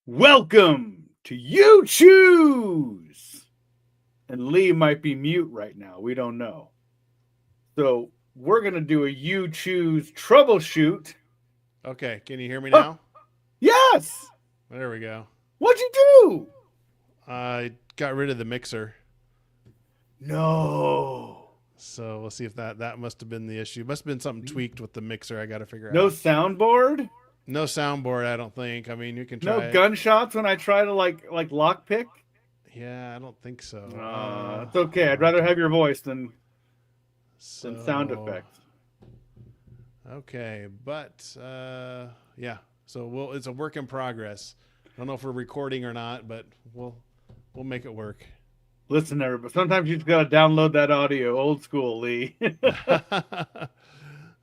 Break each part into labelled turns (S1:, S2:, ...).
S1: Welcome to Uchoose! And Lee might be mute right now. We don't know. So we're going to do a Uchoose troubleshoot.
S2: Okay, can you hear me now?
S1: Yes!
S2: There we go.
S1: What'd you do?
S2: I got rid of the mixer.
S1: No.
S2: So we'll see if that must have been the issue. Must have been something tweaked with the mixer. I got to figure
S1: No
S2: out.
S1: soundboard?
S2: No soundboard, I don't think. I mean, you can try
S1: No
S2: it.
S1: gunshots when I try to like lockpick?
S2: Yeah, I don't think so.
S1: It's okay. I'd rather have your voice than sound effects.
S2: Okay, but yeah. So it's a work in progress. I don't know if we're recording or not, but we'll make it work.
S1: Listen, everybody. Sometimes you just gotta download that audio, old school, Lee.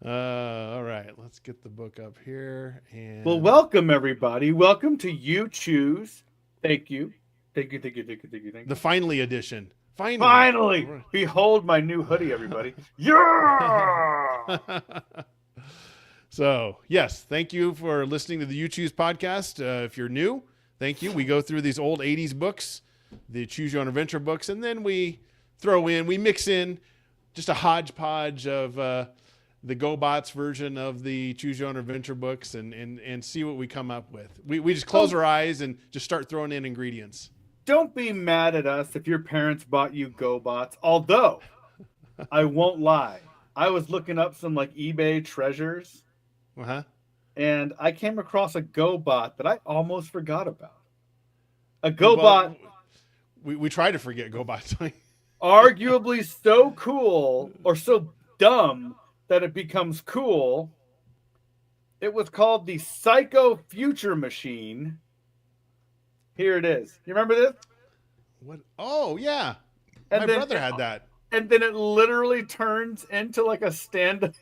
S2: All right, let's get the book up here. And
S1: Well, welcome everybody. Welcome to Uchoose. Thank you. Thank you.
S2: the finally edition.
S1: Finally, behold my new hoodie, everybody. Yeah.
S2: So, yes, thank you for listening to the Uchoose podcast. If you're new, thank you. We go through these old 80s books, the Choose Your Own Adventure books, and then we mix in just a hodgepodge of the GoBots version of the Choose Your Own Adventure books and see what we come up with. We just close our eyes and just start throwing in ingredients.
S1: Don't be mad at us if your parents bought you GoBots. Although, I won't lie. I was looking up some like eBay treasures.
S2: Uh-huh.
S1: And I came across a GoBot that I almost forgot about. A GoBot.
S2: We try to forget GoBots.
S1: Arguably so cool or so dumb that it becomes cool. It was called the Psycho Future Machine. Here it is. You remember this?
S2: What? Oh, yeah.
S1: And
S2: My brother had that.
S1: And then it literally turns into like a stand-up.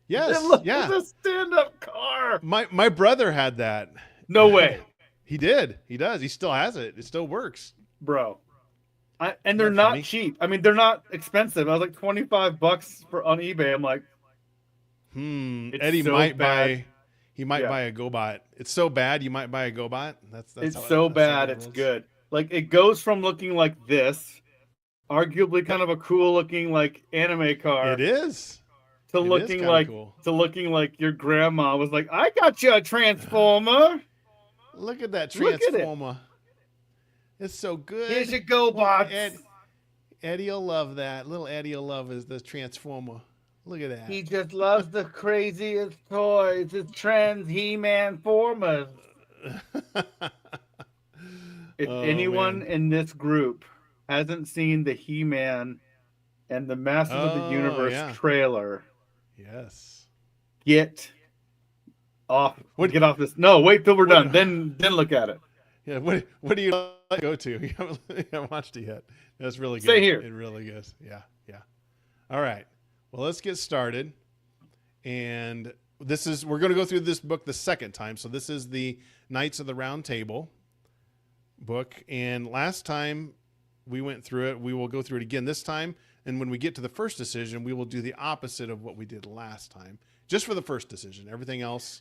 S2: Yes,
S1: It's
S2: yeah.
S1: a stand-up car.
S2: My brother had that.
S1: No way.
S2: He did. He does. He still has it. It still works.
S1: Bro. And they're
S2: Isn't that
S1: not
S2: funny?
S1: cheap. I mean, they're not expensive. I was like $25 on eBay. I'm like, it's
S2: Eddie
S1: so
S2: might
S1: bad.
S2: buy. He might buy a GoBot. It's so bad you might buy a GoBot. That's
S1: It's
S2: how
S1: so
S2: that's how
S1: bad,
S2: it
S1: it's
S2: rolls.
S1: good. Like it goes from looking like this, arguably kind of a cool looking like anime car,
S2: It is.
S1: to
S2: It is
S1: looking
S2: kinda
S1: like
S2: cool.
S1: your grandma was like, I got you a transformer.
S2: Look at that
S1: Look at it.
S2: transformer. It's so good.
S1: Here's your GoBots.
S2: Eddie will love that. Little Eddie will love is the transformer. Look at that.
S1: He just loves the craziest toys. It's trans He-Man formers. If anyone in this group hasn't seen the He-Man and the Masters of the Universe trailer,
S2: Yes.
S1: get off this. No, wait till we're done. Then look at it.
S2: Yeah. What do you like to go to? You haven't watched it yet. That's really good.
S1: Stay here.
S2: It really is. Yeah. All right. Well, let's get started. And we're going to go through this book the second time. So this is the Knights of the Round Table book. And last time we went through it, we will go through it again this time. And when we get to the first decision, we will do the opposite of what we did last time, just for the first decision. Everything else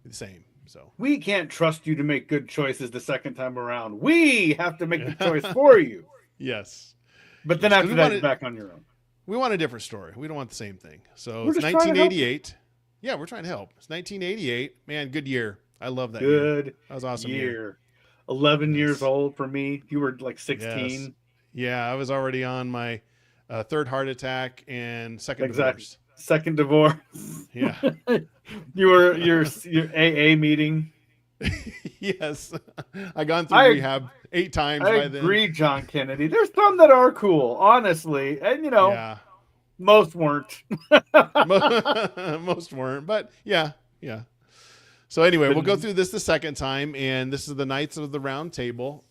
S2: the same. So
S1: We can't trust you to make good choices the second time around. We have to make the choice for you.
S2: yes,
S1: But then
S2: Yes, 'cause
S1: after
S2: we
S1: that,
S2: wanted-
S1: you're back on your own.
S2: we want a different story. We don't want the same thing. So
S1: We're
S2: it's
S1: just trying to help
S2: 1988. Yeah, we're trying to help. It's 1988. Man, good year. I love that year.
S1: Good
S2: That was awesome
S1: year. 11 years
S2: Yes.
S1: old for me. You were like 16.
S2: Yes. Yeah, I was already on my third heart attack and second
S1: Exactly.
S2: divorce.
S1: Second divorce.
S2: Yeah.
S1: You were your AA meeting.
S2: Yes. I gone through
S1: I-
S2: rehab 8 times
S1: I
S2: by then.
S1: agree, John Kennedy. There's some that are cool, honestly. And,
S2: Yeah.
S1: most weren't.
S2: Most weren't, but yeah. So anyway, we'll go through this the second time, and this is the Knights of the Round Table.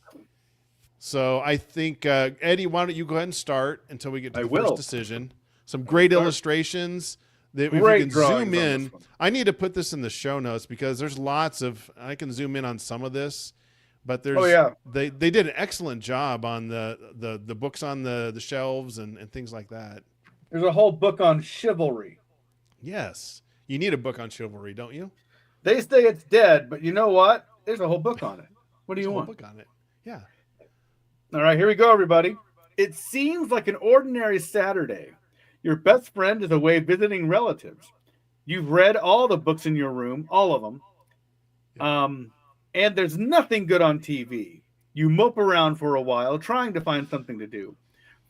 S2: So I think, Eddie, why don't you go ahead and start until we get to the first decision. Some great illustrations. If you
S1: Great
S2: can
S1: drawings
S2: zoom
S1: on
S2: in,
S1: this one.
S2: I need to put this in the show notes because there's lots of, I can zoom in on some of this, but there's, they did an excellent job on the books on the shelves and things like that.
S1: There's a whole book on chivalry.
S2: Yes. You need a book on chivalry, don't you?
S1: They say it's dead, but you know what? There's a whole book on it. What do
S2: There's
S1: you
S2: a whole
S1: want?
S2: book on it. Yeah.
S1: All right, here we go, everybody. It seems like an ordinary Saturday. Your best friend is away visiting relatives. You've read all the books in your room, all of them.
S2: Yep.
S1: And there's nothing good on TV. You mope around for a while, trying to find something to do.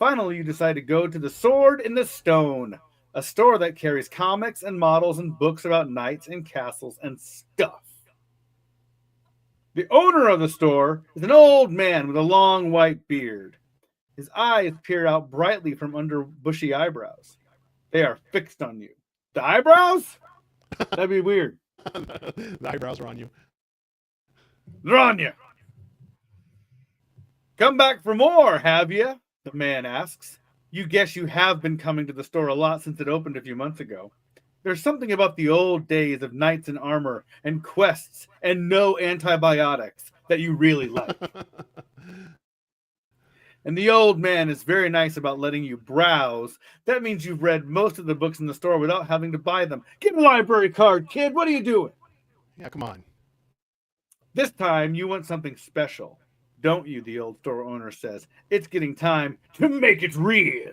S1: Finally, you decide to go to the Sword in the Stone, a store that carries comics and models and books about knights and castles and stuff. The owner of the store is an old man with a long white beard. His eyes peer out brightly from under bushy eyebrows. They are fixed on you. The eyebrows? That'd be weird.
S2: The eyebrows are on you.
S1: They're on you. Come back for more, have you? The man asks. You guess you have been coming to the store a lot since it opened a few months ago. There's something about the old days of knights in armor and quests and no antibiotics that you really like. And the old man is very nice about letting you browse. That means you've read most of the books in the store without having to buy them. Get a library card, kid. What are you doing?
S2: Yeah, come on.
S1: This time you want something special. Don't you? The old store owner says. It's getting time to make it real.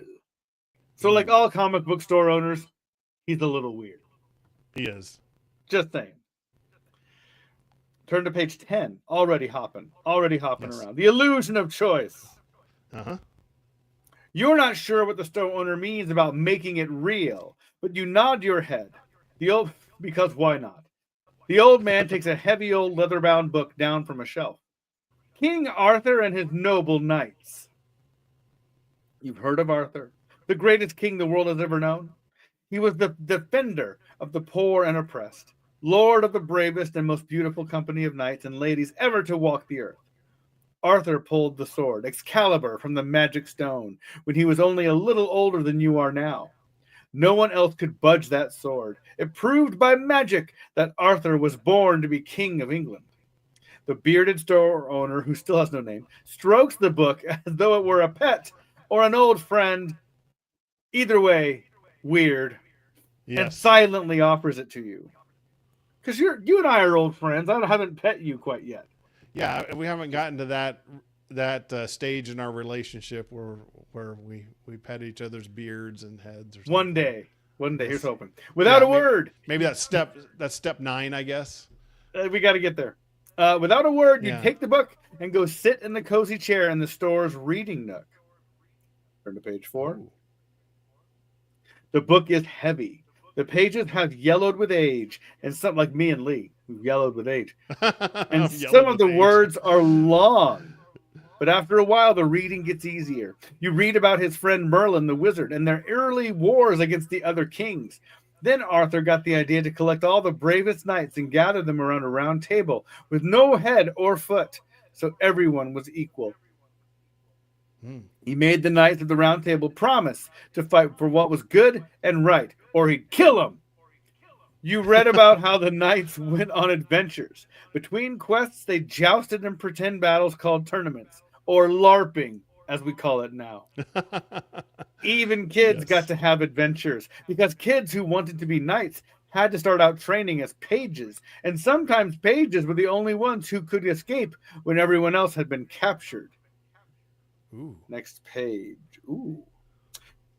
S1: So, like all comic book store owners, he's a little weird.
S2: He is.
S1: Just saying. Turn to page 10. Already hopping
S2: Yes.
S1: around. The illusion of choice.
S2: Uh-huh.
S1: You're not sure what the store owner means about making it real, but you nod your head. Because why not? The old man takes a heavy old leather-bound book down from a shelf. King Arthur and his noble knights. You've heard of Arthur, the greatest king the world has ever known. He was the defender of the poor and oppressed, lord of the bravest and most beautiful company of knights and ladies ever to walk the earth. Arthur pulled the sword, Excalibur, from the magic stone when he was only a little older than you are now. No one else could budge that sword. It proved by magic that Arthur was born to be king of England. The bearded store owner, who still has no name, strokes the book as though it were a pet or an old friend. Either way, weird, and
S2: Yes.
S1: silently offers it to you. Because you and I are old friends. I haven't pet you quite yet.
S2: Yeah, we haven't gotten to that stage in our relationship where we pet each other's beards and heads or something.
S1: One day.
S2: Yes.
S1: Here's hoping. Without a word.
S2: Maybe that's step 9, I guess.
S1: We got to get there. Without a word, you
S2: Yeah.
S1: take the book and go sit in the cozy chair in the store's reading nook. Turn to page 4.
S2: Ooh.
S1: The book is heavy. The pages have yellowed with age, and some, like me and Lee, who've yellowed with age. And some of the words are long. But after a while, the reading gets easier. You read about his friend Merlin the wizard and their early wars against the other kings. Then Arthur got the idea to collect all the bravest knights and gather them around a round table with no head or foot, so everyone was equal. He made the knights of the round table promise to fight for what was good and right, or he'd kill them. You read about how the knights went on adventures. Between quests, they jousted in pretend battles called tournaments, or LARPing, as we call it now. Even kids got to have adventures, because kids who wanted to be knights had to start out training as pages, and sometimes pages were the only ones who could escape when everyone else had been captured.
S2: Ooh.
S1: Next page. Ooh.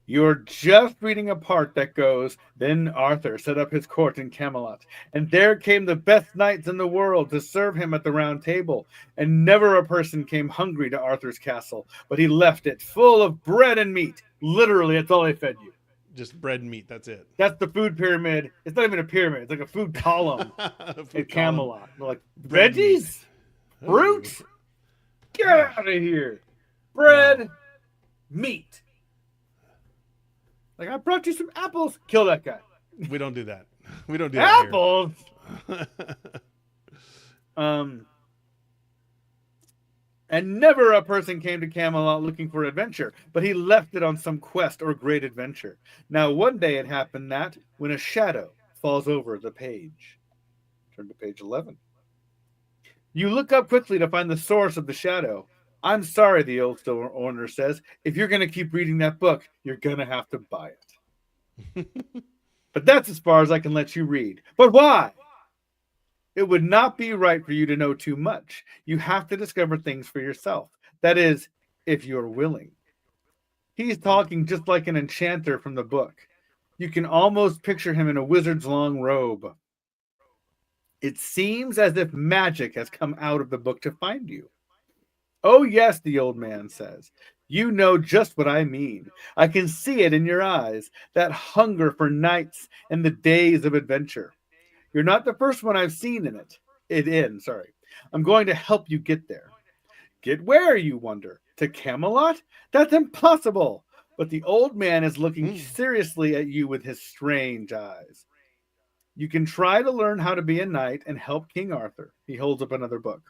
S1: You're just reading a part that goes, then Arthur set up his court in Camelot, and there came the best knights in the world to serve him at the round table, and never a person came hungry to Arthur's castle, but he left it full of bread and meat. Literally, that's all they fed you.
S2: Just bread and meat, that's it.
S1: That's the food pyramid. It's not even a pyramid. It's like a food column at Camelot. They're like,
S2: Bread
S1: veggies?
S2: meat.
S1: Fruit? Get out of here. Bread, meat. Like, I brought you some apples. Kill that guy.
S2: We don't do that. We don't do that
S1: Apples? And never a person came to Camelot looking for adventure, but he left it on some quest or great adventure. Now, one day it happened that when a shadow falls over the page. Turn to page 11. You look up quickly to find the source of the shadow. I'm sorry, the old store owner says. If you're going to keep reading that book, you're going to have to buy it. But that's as far as I can let you read. But why? It would not be right for you to know too much. You have to discover things for yourself. That is, if you're willing. He's talking just like an enchanter from the book. You can almost picture him in a wizard's long robe. It seems as if magic has come out of the book to find you. Oh, yes, the old man says. You know just what I mean. I can see it in your eyes, that hunger for nights and the days of adventure. You're not the first one I've seen in it. Sorry. I'm going to help you get there. Get where, you wonder? To Camelot? That's impossible. But the old man is looking seriously at you with his strange eyes. You can try to learn how to be a knight and help King Arthur. He holds up another book.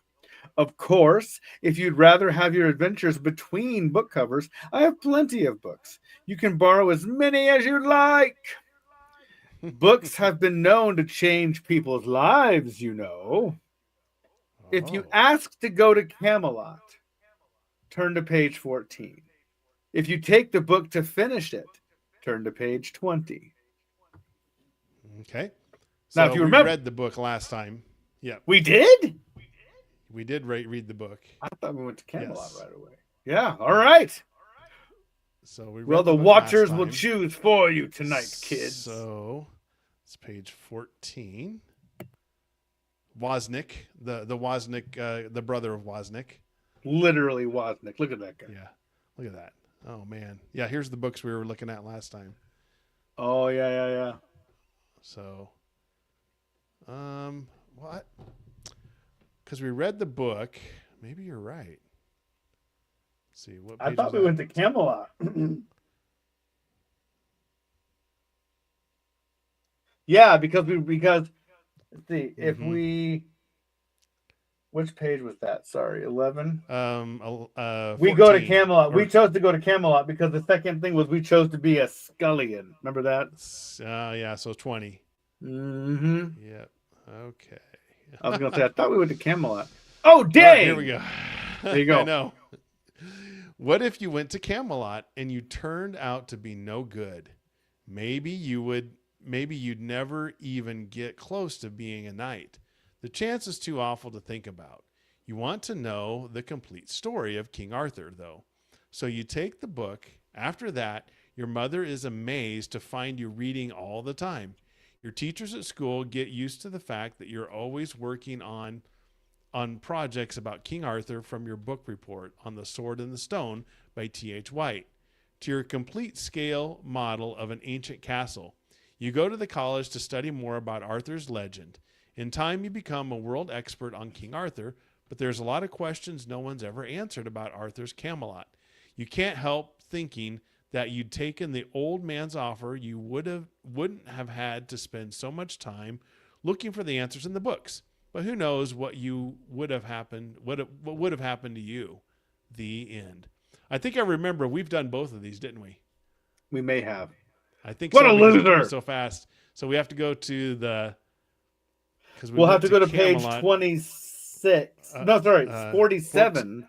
S1: Of course, if you'd rather have your adventures between book covers, I have plenty of books. You can borrow as many as you'd like. Books have been known to change people's lives, you know. If you ask to go to Camelot, turn to page 14. If you take the book to finish it, turn to page 20.
S2: Okay.
S1: Now,
S2: So
S1: if you
S2: we
S1: remember,
S2: read the book last time. Yep.
S1: we did?
S2: We did read the book.
S1: I thought we went to Camelot
S2: Yes.
S1: right away. Yeah, all right.
S2: So we read
S1: Well, the
S2: book
S1: Watchers
S2: last
S1: will
S2: time.
S1: choose for you tonight, kids.
S2: So it's page 14. Wozniak, the Wozniak, the brother of Wozniak.
S1: Literally Wozniak. Look at that guy.
S2: Yeah. Look at that. Oh man. Yeah, here's the books we were looking at last time.
S1: Oh, yeah.
S2: So what? Because we read the book. Maybe you're right. Let's see what page
S1: I thought
S2: was
S1: we
S2: that?
S1: went to Camelot. Yeah, because let's see, if we which page was that? Sorry, 11. We go to
S2: 14,
S1: Camelot.
S2: or-
S1: We chose to go to Camelot because the second thing was we chose to be a scullion. Remember that?
S2: yeah, so 20.
S1: Mm-hmm.
S2: Yep. Okay.
S1: I was gonna say I thought we went to Camelot. Oh,
S2: All
S1: dang!
S2: right, here we go.
S1: There you go.
S2: I know. What if you went to Camelot and you turned out to be no good? Maybe you'd never even get close to being a knight. The chance is too awful to think about. You want to know the complete story of King Arthur, though. So you take the book. After that, your mother is amazed to find you reading all the time. Your teachers at school get used to the fact that you're always working on projects about King Arthur from your book report on The Sword and the Stone by T.H. White to your complete scale model of an ancient castle. You go to the college to study more about Arthur's legend. In time, you become a world expert on King Arthur, but there's a lot of questions no one's ever answered about Arthur's Camelot. You can't help thinking that you'd taken the old man's offer, you wouldn't have had to spend so much time looking for the answers in the books. But who knows what would have happened to you? The end. I think I remember we've done both of these, didn't we?
S1: We may have.
S2: I think
S1: What
S2: so,
S1: a
S2: because we're doing
S1: loser!
S2: it so fast. So we have to go to the because
S1: We'll have to go to page
S2: Camelot,
S1: 26. No, sorry, 47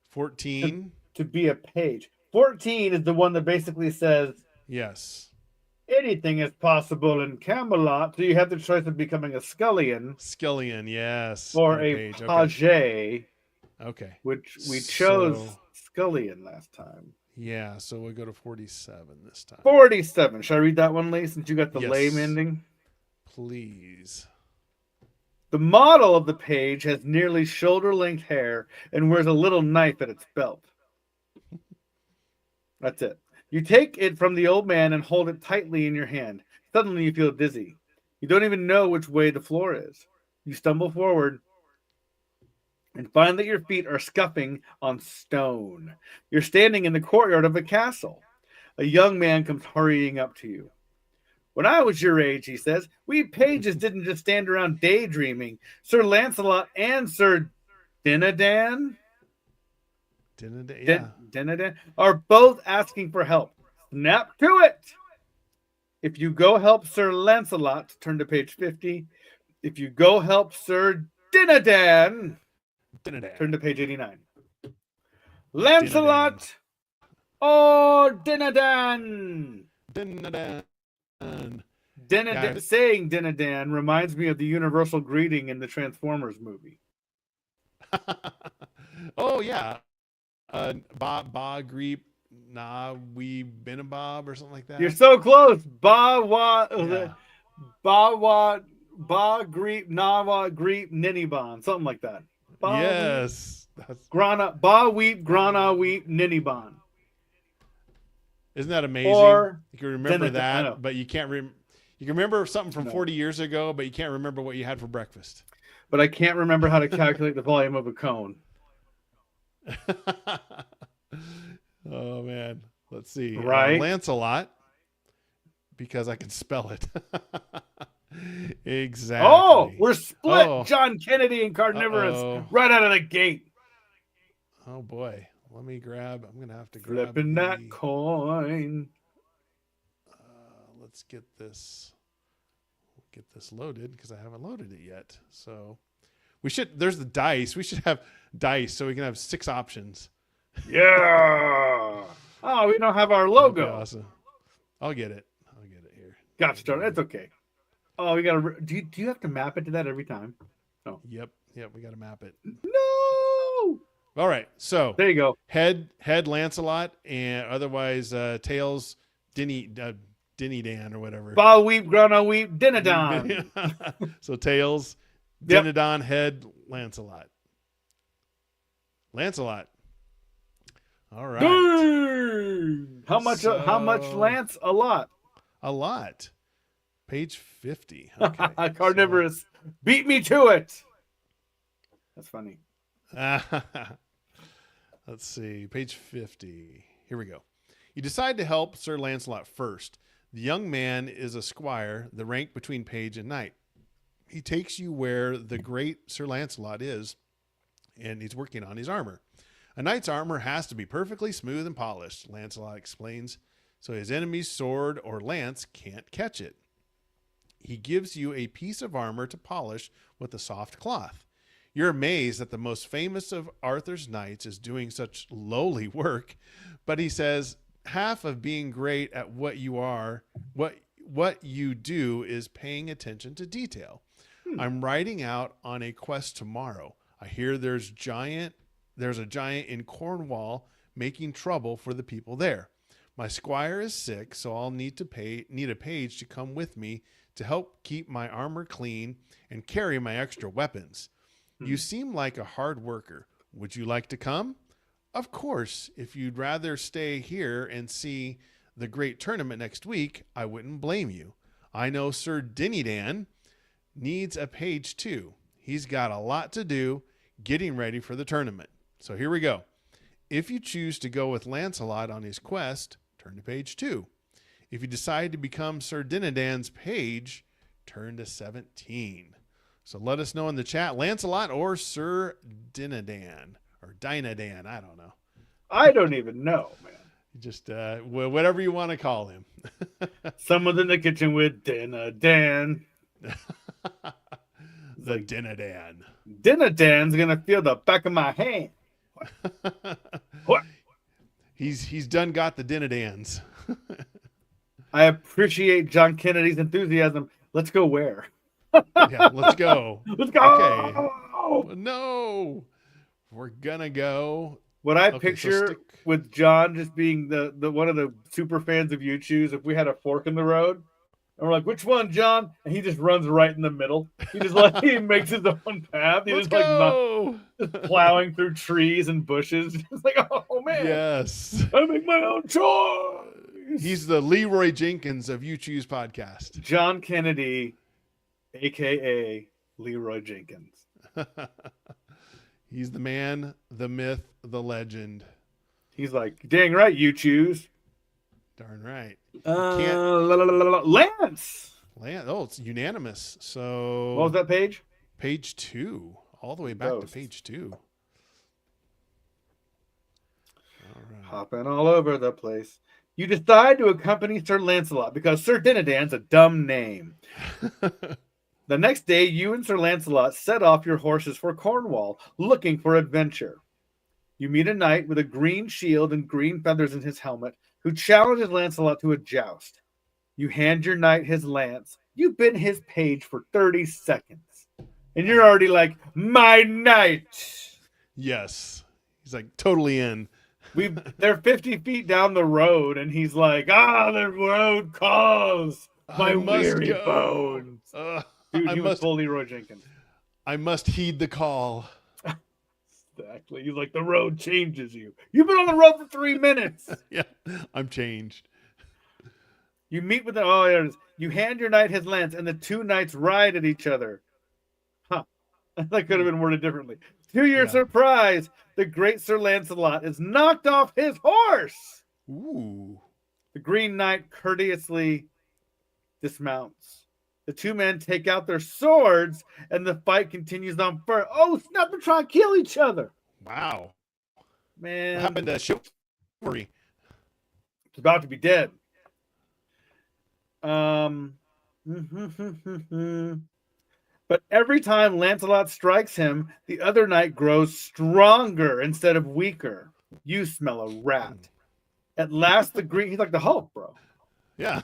S2: 14.
S1: to be a page. 14 is the one that basically says
S2: Yes.
S1: anything is possible in Camelot. So you have the choice of becoming a scullion
S2: Scullion, yes.
S1: or
S2: on
S1: a
S2: page.
S1: page,
S2: Okay.
S1: which we chose
S2: So-
S1: scullion last time.
S2: Yeah, so we'll go to 47 this time.
S1: 47. Should I read that one, Lee, since you got the
S2: Yes.
S1: lame ending?
S2: Please.
S1: The model of the page has nearly shoulder-length hair and wears a little knife at its belt. That's it. You take it from the old man and hold it tightly in your hand. Suddenly you feel dizzy. You don't even know which way the floor is. You stumble forward and find that your feet are scuffing on stone. You're standing in the courtyard of a castle. A young man comes hurrying up to you. When I was your age, he says, we pages didn't just stand around daydreaming. Sir Lancelot and Sir Dinadan
S2: Yeah.
S1: are both asking for help. Snap to it! If you go help Sir Lancelot, turn to page 50. If you go help Sir Dinadan, turn to page 89. Lancelot or Dinadan?
S2: Dinadan.
S1: Saying Dinadan reminds me of the universal greeting in the Transformers movie.
S2: Oh yeah, ba greep nah we been a bob or something like
S1: You're
S2: that.
S1: so close. Ba wa
S2: Yeah.
S1: ba wa ba greep na wa greep ninibon. Something like that. Ba weep
S2: Yes. That's
S1: grana ba weep grana weep ninibon.
S2: isn't that amazing?
S1: Or
S2: You can remember
S1: I know.
S2: that, but you can't you can remember something from
S1: No.
S2: 40 years ago, but you can't remember what you had for breakfast.
S1: But I can't remember how to calculate the volume of a cone.
S2: Oh man. Let's see.
S1: Right?
S2: Lancelot, because I can spell it. Exactly.
S1: Oh, we're split.
S2: Oh.
S1: John Kennedy and Carnivorous
S2: Uh-oh.
S1: right out of the gate.
S2: Oh boy. I'm gonna have to grab
S1: Flipping that coin.
S2: Let's get this loaded because I haven't loaded it yet. So there's the dice. We should have dice so we can have 6 options.
S1: Yeah. Oh, we don't have our logo.
S2: Okay, awesome. I'll get it here.
S1: Gotcha. That's okay. Oh, we gotta. Do you have to map it to that every time? No.
S2: Yep. We got to map it.
S1: No.
S2: All right. So
S1: there you go.
S2: Head Lancelot, and otherwise tails Dinny Dan or whatever.
S1: Ba weep, grana weep, Dinadon.
S2: So tails,
S1: Yep.
S2: Dinadon, head Lancelot. All right.
S1: Dang. How much? How much, Lance? A lot.
S2: A lot. Page 50. Okay.
S1: Carnivorous. Beat me to it. That's funny.
S2: Let's see. Page 50. Here we go. You decide to help Sir Lancelot first. The young man is a squire, the rank between page and knight. He takes you where the great Sir Lancelot is, and he's working on his armor. A knight's armor has to be perfectly smooth and polished, Lancelot explains, so his enemy's sword or lance can't catch it. He gives you a piece of armor to polish with a soft cloth. You're amazed that the most famous of Arthur's knights is doing such lowly work, but he says half of being great at what you do is paying attention to detail. I'm riding out on a quest tomorrow. I hear there's a giant in Cornwall making trouble for the people there. My squire is sick, so I'll need a page to come with me to help keep my armor clean and carry my extra weapons. You seem like a hard worker. Would you like to come? Of course, if you'd rather stay here and see the great tournament next week, I wouldn't blame you. I know Sir Dinadan needs a page too. He's got a lot to do getting ready for the tournament. So here we go. If you choose to go with Lancelot on his quest, turn to page 2. If you decide to become Sir Dinadan's page, turn to 17. So let us know in the chat, Lancelot or Sir Dinadan or Dinadan. I don't know.
S1: I don't even know, man.
S2: Just whatever you want to call him.
S1: Someone's in the kitchen with Dinadan.
S2: The Dinadan.
S1: Dinadan's gonna feel the back of my hand. What?
S2: He's done got the Dinadans.
S1: I appreciate John Kennedy's enthusiasm. Let's go where?
S2: Yeah, let's go.
S1: Let's go.
S2: Okay. No, we're gonna go.
S1: What I picture with John just being the one of the super fans of Uchoose, if we had a fork in the road, and we're like, "Which one, John?" and he just runs right in the middle. He just he makes his own path. He just just plowing through trees and bushes. It's like, oh man,
S2: yes,
S1: I make my own choice.
S2: He's the Leroy Jenkins of Uchoose podcast.
S1: John Kennedy, aka Leroy Jenkins.
S2: He's the man, the myth, the legend.
S1: He's like, dang right, Uchoose.
S2: Darn right.
S1: Lance.
S2: Oh, it's unanimous. So
S1: what was that page?
S2: Page 2. All the way back to page 2.
S1: All right. Hopping all over the place. You decide to accompany Sir Lancelot because Sir Dinadan's a dumb name. The next day, you and Sir Lancelot set off your horses for Cornwall, looking for adventure. You meet a knight with a green shield and green feathers in his helmet, who challenges Lancelot to a joust. You hand your knight his lance, You've been his page for 30 seconds. And you're already like, my knight.
S2: Yes. He's like totally in.
S1: They're 50 feet down the road, and he's like, the road calls
S2: I
S1: my
S2: must
S1: weary
S2: go.
S1: bones. Dude, he was full Leroy Jenkins.
S2: I must heed the call.
S1: Exactly. He's like, the road changes you. You've been on the road for 3 minutes.
S2: Yeah, I'm changed.
S1: You meet with the there it is. You hand your knight his lance, and the two knights ride at each other. Huh. That could have been worded differently. To your surprise, the great Sir Lancelot is knocked off his horse.
S2: Ooh.
S1: The Green Knight courteously dismounts. The two men take out their swords, and the fight continues on further. Oh, snap! They're trying to kill each other.
S2: Wow.
S1: Man.
S2: What happened to chivalry?
S1: It's about to be dead. But every time Lancelot strikes him, the other knight grows stronger instead of weaker. You smell a rat. At last, he's like the Hulk, bro.
S2: Yeah.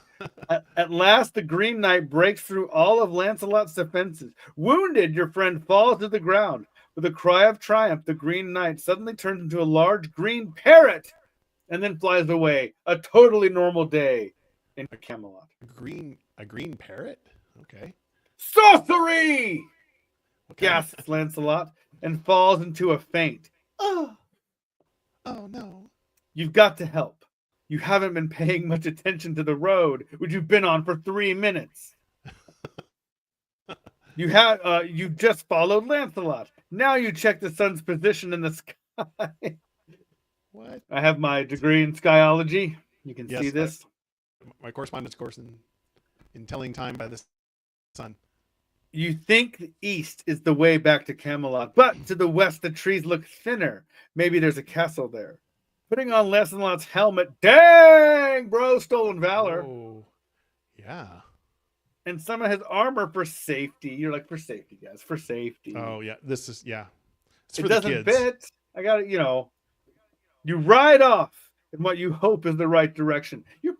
S1: At last, the Green Knight breaks through all of Lancelot's defenses. Wounded, your friend falls to the ground. With a cry of triumph, the Green Knight suddenly turns into a large green parrot and then flies away. A totally normal day in Camelot.
S2: A green parrot? Okay.
S1: Sorcery! Gasps Lancelot and falls into a faint.
S2: Oh no.
S1: You've got to help. You haven't been paying much attention to the road, which you've been on for 3 minutes. You just followed Lancelot. Now you check the sun's position in the sky.
S2: What?
S1: I have my degree in skyology. You can see this.
S2: My correspondence course in telling time by the sun.
S1: You think the east is the way back to Camelot, but to the west the trees look thinner. Maybe there's a castle there. Putting on Lancelot's helmet. Dang, bro, stolen valor.
S2: Oh, yeah.
S1: And some of his armor for safety. You're like, for safety, guys, for safety.
S2: Oh, yeah. This is, yeah. It's
S1: it
S2: for
S1: doesn't
S2: the kids.
S1: fit. I got it, You ride off in what you hope is the right direction. You're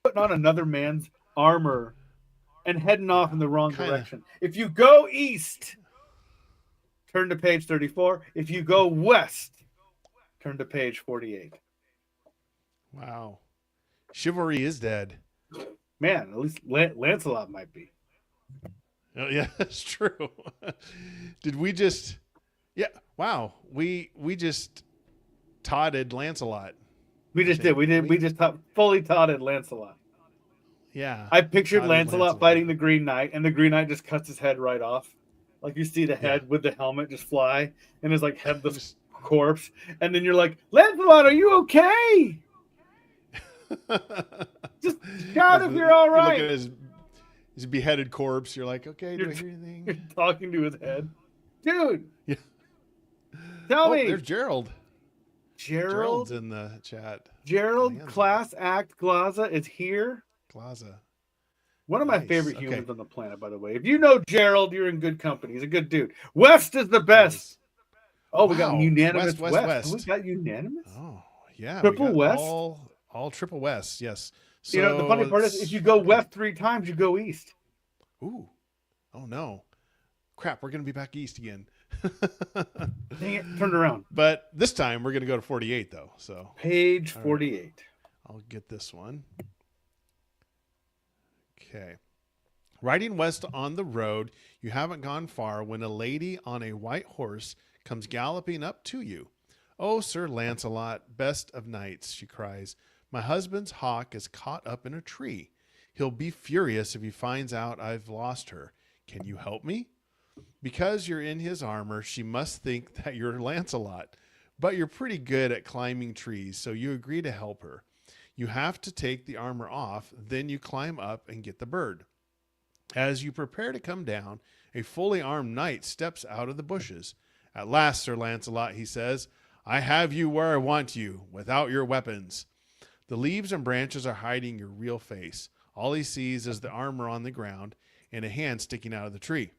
S1: putting on another man's armor and heading off in the wrong direction. If you go east, turn to page 34. If you go west, turn to page 48.
S2: Wow. Chivalry is dead.
S1: Man, at least Lancelot might be.
S2: Oh, yeah, that's true. Did we just... Yeah, wow. We just totted Lancelot.
S1: We just did. We just fully totted Lancelot.
S2: Yeah.
S1: I pictured Lancelot fighting the Green Knight, and the Green Knight just cuts his head right off. Like you see the head with the helmet just fly, and his like headless corpse. And then you're like, Lancelot, are you okay? Just shout if you're all right.
S2: You look at his beheaded corpse. You're like, okay, do I hear anything?
S1: You're talking to his head. Dude.
S2: Yeah.
S1: Tell me.
S2: There's Gerald.
S1: Gerald's
S2: in the chat.
S1: Gerald Class Act Glaza is here.
S2: Glaza.
S1: One of my favorite humans on the planet, by the way. If you know Gerald, you're in good company. He's a good dude. West is the best. Oh, we got unanimous West. We got unanimous?
S2: Oh, yeah.
S1: Triple West?
S2: All triple West, yes. So
S1: the funny part is if you go west 3 times, you go east.
S2: Ooh. Oh, no. Crap, we're going to be back east again.
S1: Dang it, turned around.
S2: But this time we're going to go to 48, though. So
S1: page 48. Right.
S2: I'll get this one. Okay. Riding west on the road, you haven't gone far when a lady on a white horse comes galloping up to you. Oh, Sir Lancelot, best of knights, she cries. My husband's hawk is caught up in a tree. He'll be furious if he finds out I've lost her. Can you help me? Because you're in his armor, she must think that you're Lancelot. But you're pretty good at climbing trees, so you agree to help her. You have to take the armor off, then you climb up and get the bird. As you prepare to come down, a fully armed knight steps out of the bushes. At last, Sir Lancelot, he says, I have you where I want you, without your weapons. The leaves and branches are hiding your real face. All he sees is the armor on the ground and a hand sticking out of the tree.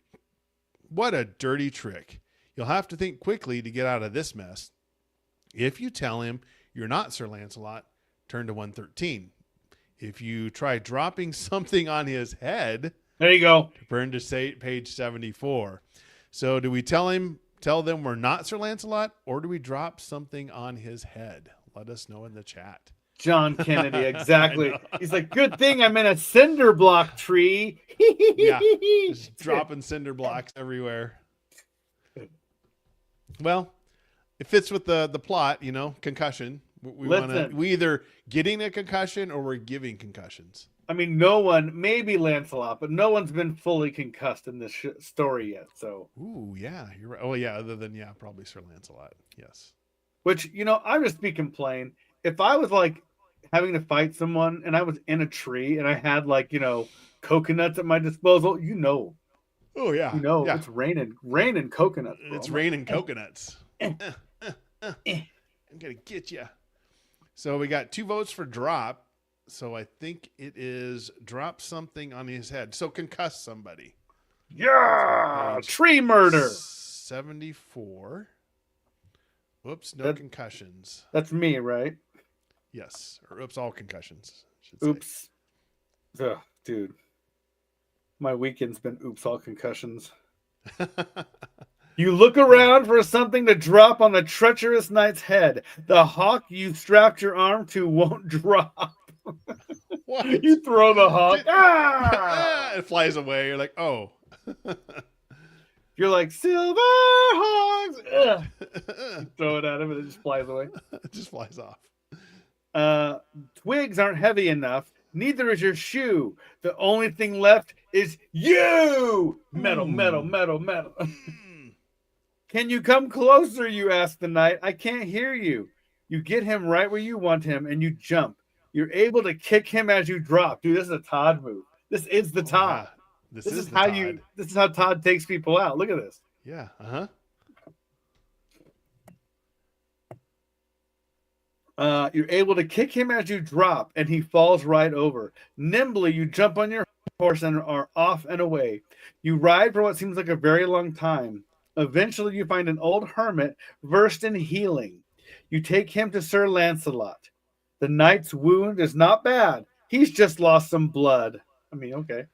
S2: What a dirty trick. You'll have to think quickly to get out of this mess. If you tell him you're not Sir Lancelot, turn to 113. If you try dropping something on his head,
S1: There you go.
S2: Turn to say page 74. So do we tell them we're not Sir Lancelot, or do we drop something on his head? Let us know in the chat.
S1: John Kennedy,
S2: I know.
S1: exactly. He's like, good thing I'm in a cinder block tree.
S2: Yeah, just dropping cinder blocks everywhere. Well, it fits with the plot, concussion. We either getting a concussion or we're giving concussions.
S1: I mean, no one, maybe Lancelot, but no one's been fully concussed in this story yet. So,
S2: ooh, yeah, you're right. Oh, yeah, other than probably Sir Lancelot. Yes.
S1: which I'm just speaking plain. If I was like having to fight someone and I was in a tree and I had like coconuts at my disposal,
S2: Oh yeah, yeah.
S1: it's raining coconuts. Bro.
S2: It's raining coconuts. I'm gonna get you. So we got 2 votes for drop. So I think it is drop something on his head. So concuss somebody.
S1: Yeah, tree murder.
S2: 74. Whoops, no concussions.
S1: That's me, right?
S2: Yes, or oops, all concussions.
S1: Oops. Ugh, dude. My weekend's been oops, all concussions. You look around for something to drop on the treacherous knight's head. The hawk you strapped your arm to won't drop.
S2: What?
S1: You throw the hawk.
S2: It flies away. You're like, oh.
S1: You're like, silver hawks. You throw it at him and it just flies away.
S2: It just flies off.
S1: Twigs aren't heavy enough. Neither is your shoe. The only thing left is you. Metal, metal, metal, metal. Can you come closer? You ask the knight. I can't hear you. You get him right where you want him and you jump. You're able to kick him as you drop. Dude, this is a Todd move. This is the Todd.
S2: Yeah.
S1: This is how Todd takes people out. Look at this.
S2: Yeah.
S1: You're able to kick him as you drop, and he falls right over. Nimbly, you jump on your horse and are off and away. You ride for what seems like a very long time. Eventually, you find an old hermit versed in healing. You take him to Sir Lancelot. The knight's wound is not bad. He's just lost some blood. I mean, okay.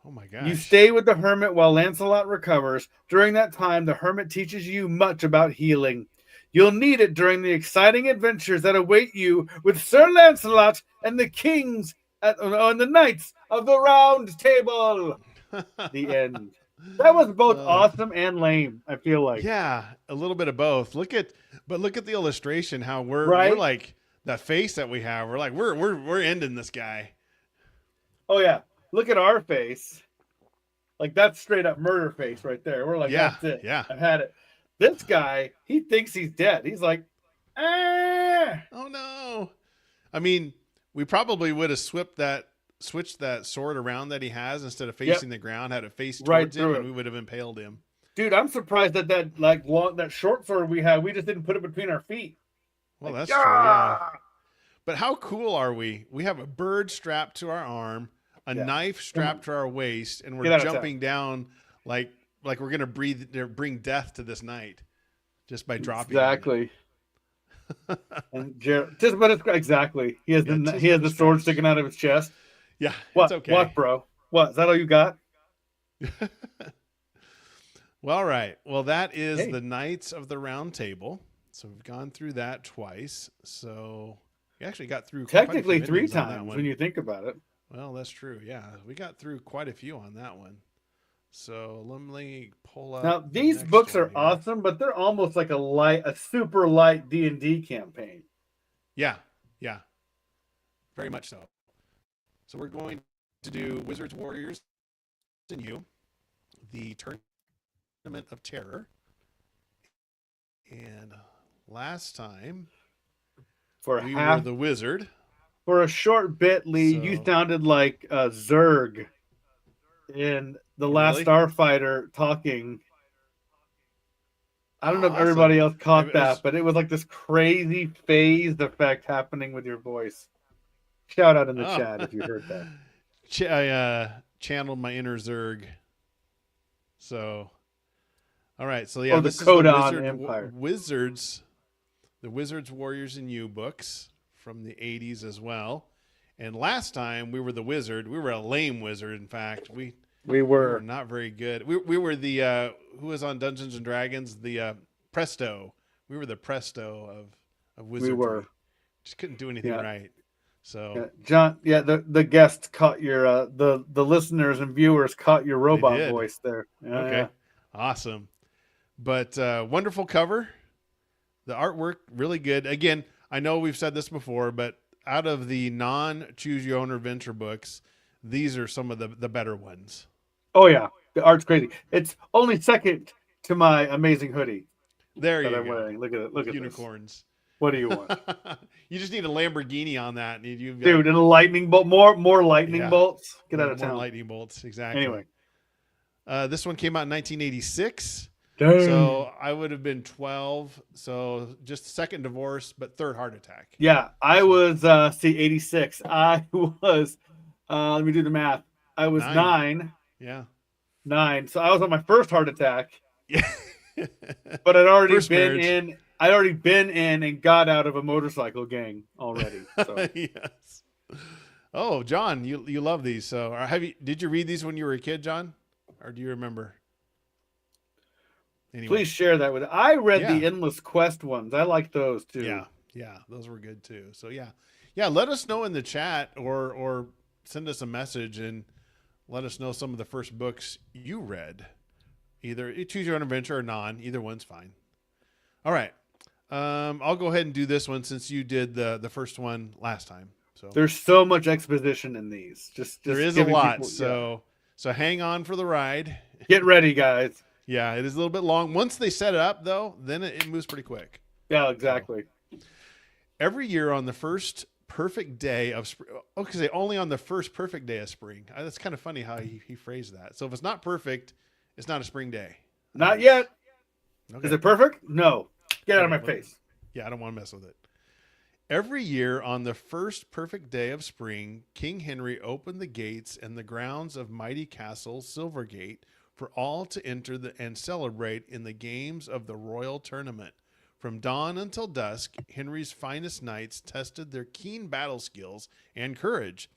S2: Oh my gosh.
S1: You stay with the hermit while Lancelot recovers. During that time, the hermit teaches you much about healing. You'll need it during the exciting adventures that await you with Sir Lancelot and the kings and the knights of the Round Table. The end. That was both awesome and lame, I feel like.
S2: Yeah, a little bit of both. Look at the illustration, how we're like that face that we have. We're like we're ending this guy.
S1: Oh yeah. Look at our face. Like that's straight up murder face right there. We're like, that's it.
S2: Yeah.
S1: I've had it. This guy, he thinks he's dead. He's like, ah.
S2: Oh no. I mean, we probably would have switched that sword around that he has instead of facing the ground, had it face towards him, and we would have impaled him.
S1: Dude, I'm surprised that that short sword we had, we just didn't put it between our feet.
S2: Well, that's true, yeah. But how cool are we? We have a bird strapped to our arm, a knife strapped to our waist, and we're jumping down like we're gonna bring death to this knight just by dropping.
S1: Exactly. And exactly. He has the sword sticking out of his chest.
S2: Yeah.
S1: What?
S2: It's okay.
S1: What, bro? What? Is that all you got?
S2: Well, all right. Well, that is the Knights of the Round Table. So we've gone through that twice. So we actually got through
S1: technically 3 times when you think about it.
S2: Well, that's true. Yeah, we got through quite a few on that one. So let me pull up.
S1: Now these books are awesome, but they're almost like a super light D&D campaign.
S2: Yeah, very much so. So we're going to do Wizards, Warriors, and You, the Tournament of Terror, and last time we were the Wizard.
S1: For a short bit, Lee, you sounded like Zerg in The Last Starfighter talking. I don't know if everybody else caught that, but it was like this crazy phased effect happening with your voice. Shout out in the chat if you heard that.
S2: I channeled my inner Zerg. So, all right. So, yeah,
S1: this is the Empire.
S2: The Wizards, Warriors, and You books from the 80s as well. And last time we were the Wizard. We were a lame wizard, in fact. We
S1: We
S2: We were
S1: were.
S2: not very good. We were the who was on Dungeons and Dragons, the Presto. We were the Presto of
S1: We were.
S2: wizardry. Just couldn't do anything
S1: Yeah.
S2: right. So
S1: Yeah. John, yeah, the guests caught your the listeners and viewers caught your
S2: they
S1: robot
S2: did.
S1: voice there. Yeah, yeah.
S2: Okay. Awesome. But wonderful cover. The artwork really good. Again, I know we've said this before, but out of the non choose your own adventure books, these are some of the better ones.
S1: Oh yeah. The art's crazy. It's only second to my amazing hoodie
S2: There
S1: that
S2: you
S1: I'm
S2: go.
S1: wearing. Look at it. Look
S2: With
S1: at this.
S2: unicorns.
S1: What do you want?
S2: You just need a Lamborghini on that, and you've got
S1: Dude, and a lightning bolt, more lightning
S2: yeah,
S1: bolts. Get out of
S2: more
S1: town.
S2: lightning bolts. Exactly.
S1: Anyway.
S2: This one came out in 1986.
S1: Dang.
S2: So I would have been 12. So just second divorce, but third heart attack.
S1: Yeah, I was 86. I was let me do the math. I was 9.
S2: Yeah.
S1: 9. So I was on my first heart attack,
S2: Yeah.
S1: but I'd already
S2: First
S1: been
S2: marriage.
S1: in I'd already been in and got out of a motorcycle gang already. So
S2: Yes. Oh, John, you love these. So did you read these when you were a kid, John? Or do you remember? Anyway.
S1: please share that with. I read the
S2: Yeah.
S1: Endless Quest ones. I like those too.
S2: Yeah. Yeah. Those were good too. So yeah. Yeah. Let us know in the chat or send us a message and let us know some of the first books you read. Either choose your own adventure or non. Either one's fine. All right. I'll go ahead and do this one since you did the first one last time. So
S1: There's so much exposition in these. Just
S2: there is a
S1: giving
S2: lot.
S1: people-
S2: So hang on for the ride.
S1: Get ready, guys.
S2: Yeah, it is a little bit long. Once they set it up, though, then it moves pretty quick.
S1: Yeah, exactly.
S2: Every year on the first perfect day of spring, okay, only on the first perfect day of spring. That's kind of funny how he phrased that. So if it's not perfect, it's not a spring day.
S1: Not yet.
S2: Okay.
S1: Is it perfect? No. Get out of my
S2: Okay,
S1: face.
S2: Yeah, I don't want to mess with it. Every year on the first perfect day of spring, King Henry opened the gates and the grounds of mighty castle Silvergate for all to enter and celebrate in the games of the royal tournament. From dawn until dusk, Henry's finest knights tested their keen battle skills and courage.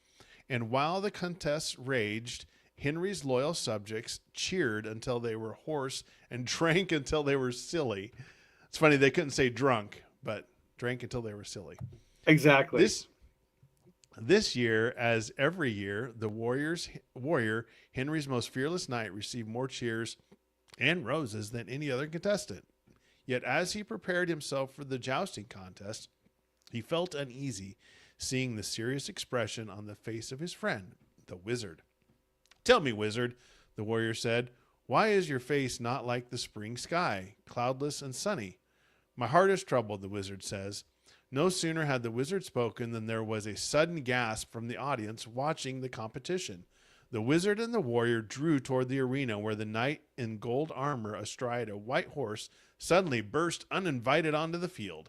S2: And while the contests raged, Henry's loyal subjects cheered until they were hoarse and drank until they were silly. It's funny, they couldn't say drunk, but drank until they were silly.
S1: Exactly.
S2: This year, as every year, the warrior, Henry's most fearless knight, received more cheers and roses than any other contestant. Yet as he prepared himself for the jousting contest, he felt uneasy, seeing the serious expression on the face of his friend, the wizard. "Tell me, wizard," the warrior said, "why is your face not like the spring sky, cloudless and sunny?" "My heart is troubled," the wizard says. No sooner had the wizard spoken than there was a sudden gasp from the audience watching the competition. The wizard and the warrior drew toward the arena where the knight in gold armor astride a white horse suddenly burst uninvited onto the field.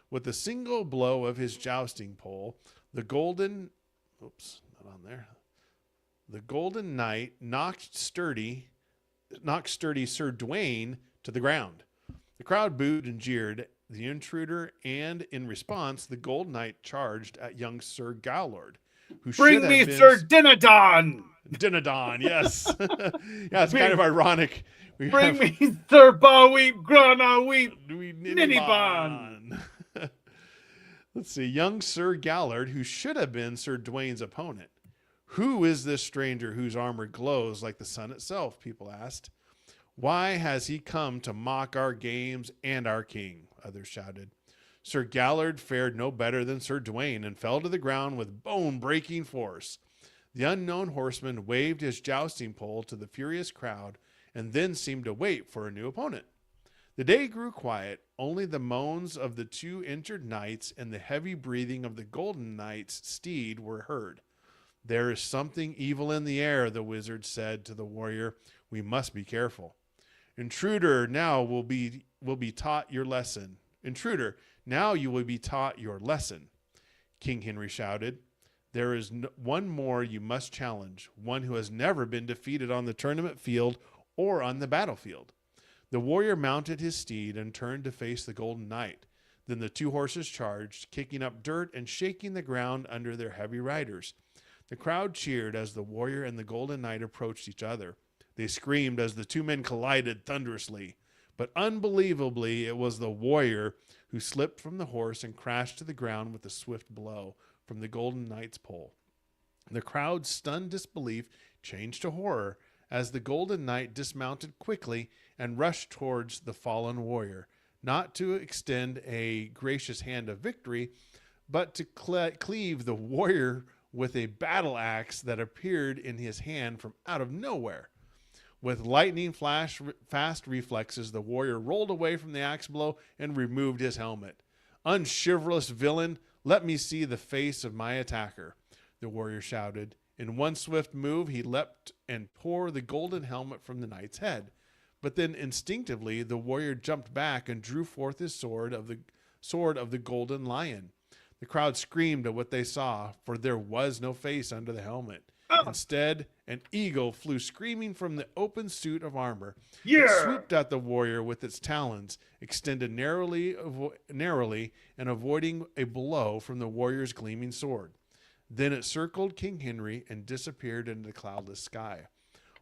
S2: With a single blow of his jousting pole, the golden knight knocked sturdy Sir Dwayne to the ground. The crowd booed and jeered the intruder, and in response, the Gold Knight charged at young Sir Gowlord, who
S1: Bring
S2: should
S1: me
S2: have been
S1: Sir Dinadon.
S2: Dinadon. Yes, yeah, it's kind of ironic.
S1: Bring me Sir Bowie Granaweep
S2: Ninibon. Let's see, young Sir Gowlord, who should have been Sir Dwayne's opponent. Who is this stranger whose armor glows like the sun itself? People asked. Why has he come to mock our games and our king? Others shouted. Sir Gowlord fared no better than Sir Dwayne and fell to the ground with bone-breaking force. The unknown horseman waved his jousting pole to the furious crowd and then seemed to wait for a new opponent. The day grew quiet. Only the moans of the two injured knights and the heavy breathing of the Golden Knight's steed were heard. There is something evil in the air, the wizard said to the warrior. We must be careful. Intruder, now will be taught your lesson. Intruder, now you will be taught your lesson. King Henry shouted. There is one more you must challenge, one who has never been defeated on the tournament field or on the battlefield. The warrior mounted his steed and turned to face the Golden Knight. Then the two horses charged, kicking up dirt and shaking the ground under their heavy riders. The crowd cheered as the warrior and the golden knight approached each other. They screamed as the two men collided thunderously. But unbelievably, it was the warrior who slipped from the horse and crashed to the ground with a swift blow from the golden knight's pole. The crowd's stunned disbelief changed to horror as the golden knight dismounted quickly and rushed towards the fallen warrior, not to extend a gracious hand of victory, but to cleave the warrior with a battle axe that appeared in his hand from out of nowhere. With lightning flash fast reflexes, the warrior rolled away from the axe blow and removed his helmet. "Unchivalrous villain, let me see the face of my attacker," the warrior shouted. In one swift move, he leapt and tore the golden helmet from the knight's head. But then instinctively, the warrior jumped back and drew forth his sword of the golden lion. The crowd screamed at what they saw, for there was no face under the helmet. Instead, an eagle flew screaming from the open suit of armor.
S1: Yeah.
S2: It swooped at the warrior with its talons, extended narrowly and avoiding a blow from the warrior's gleaming sword. Then it circled King Henry and disappeared into the cloudless sky.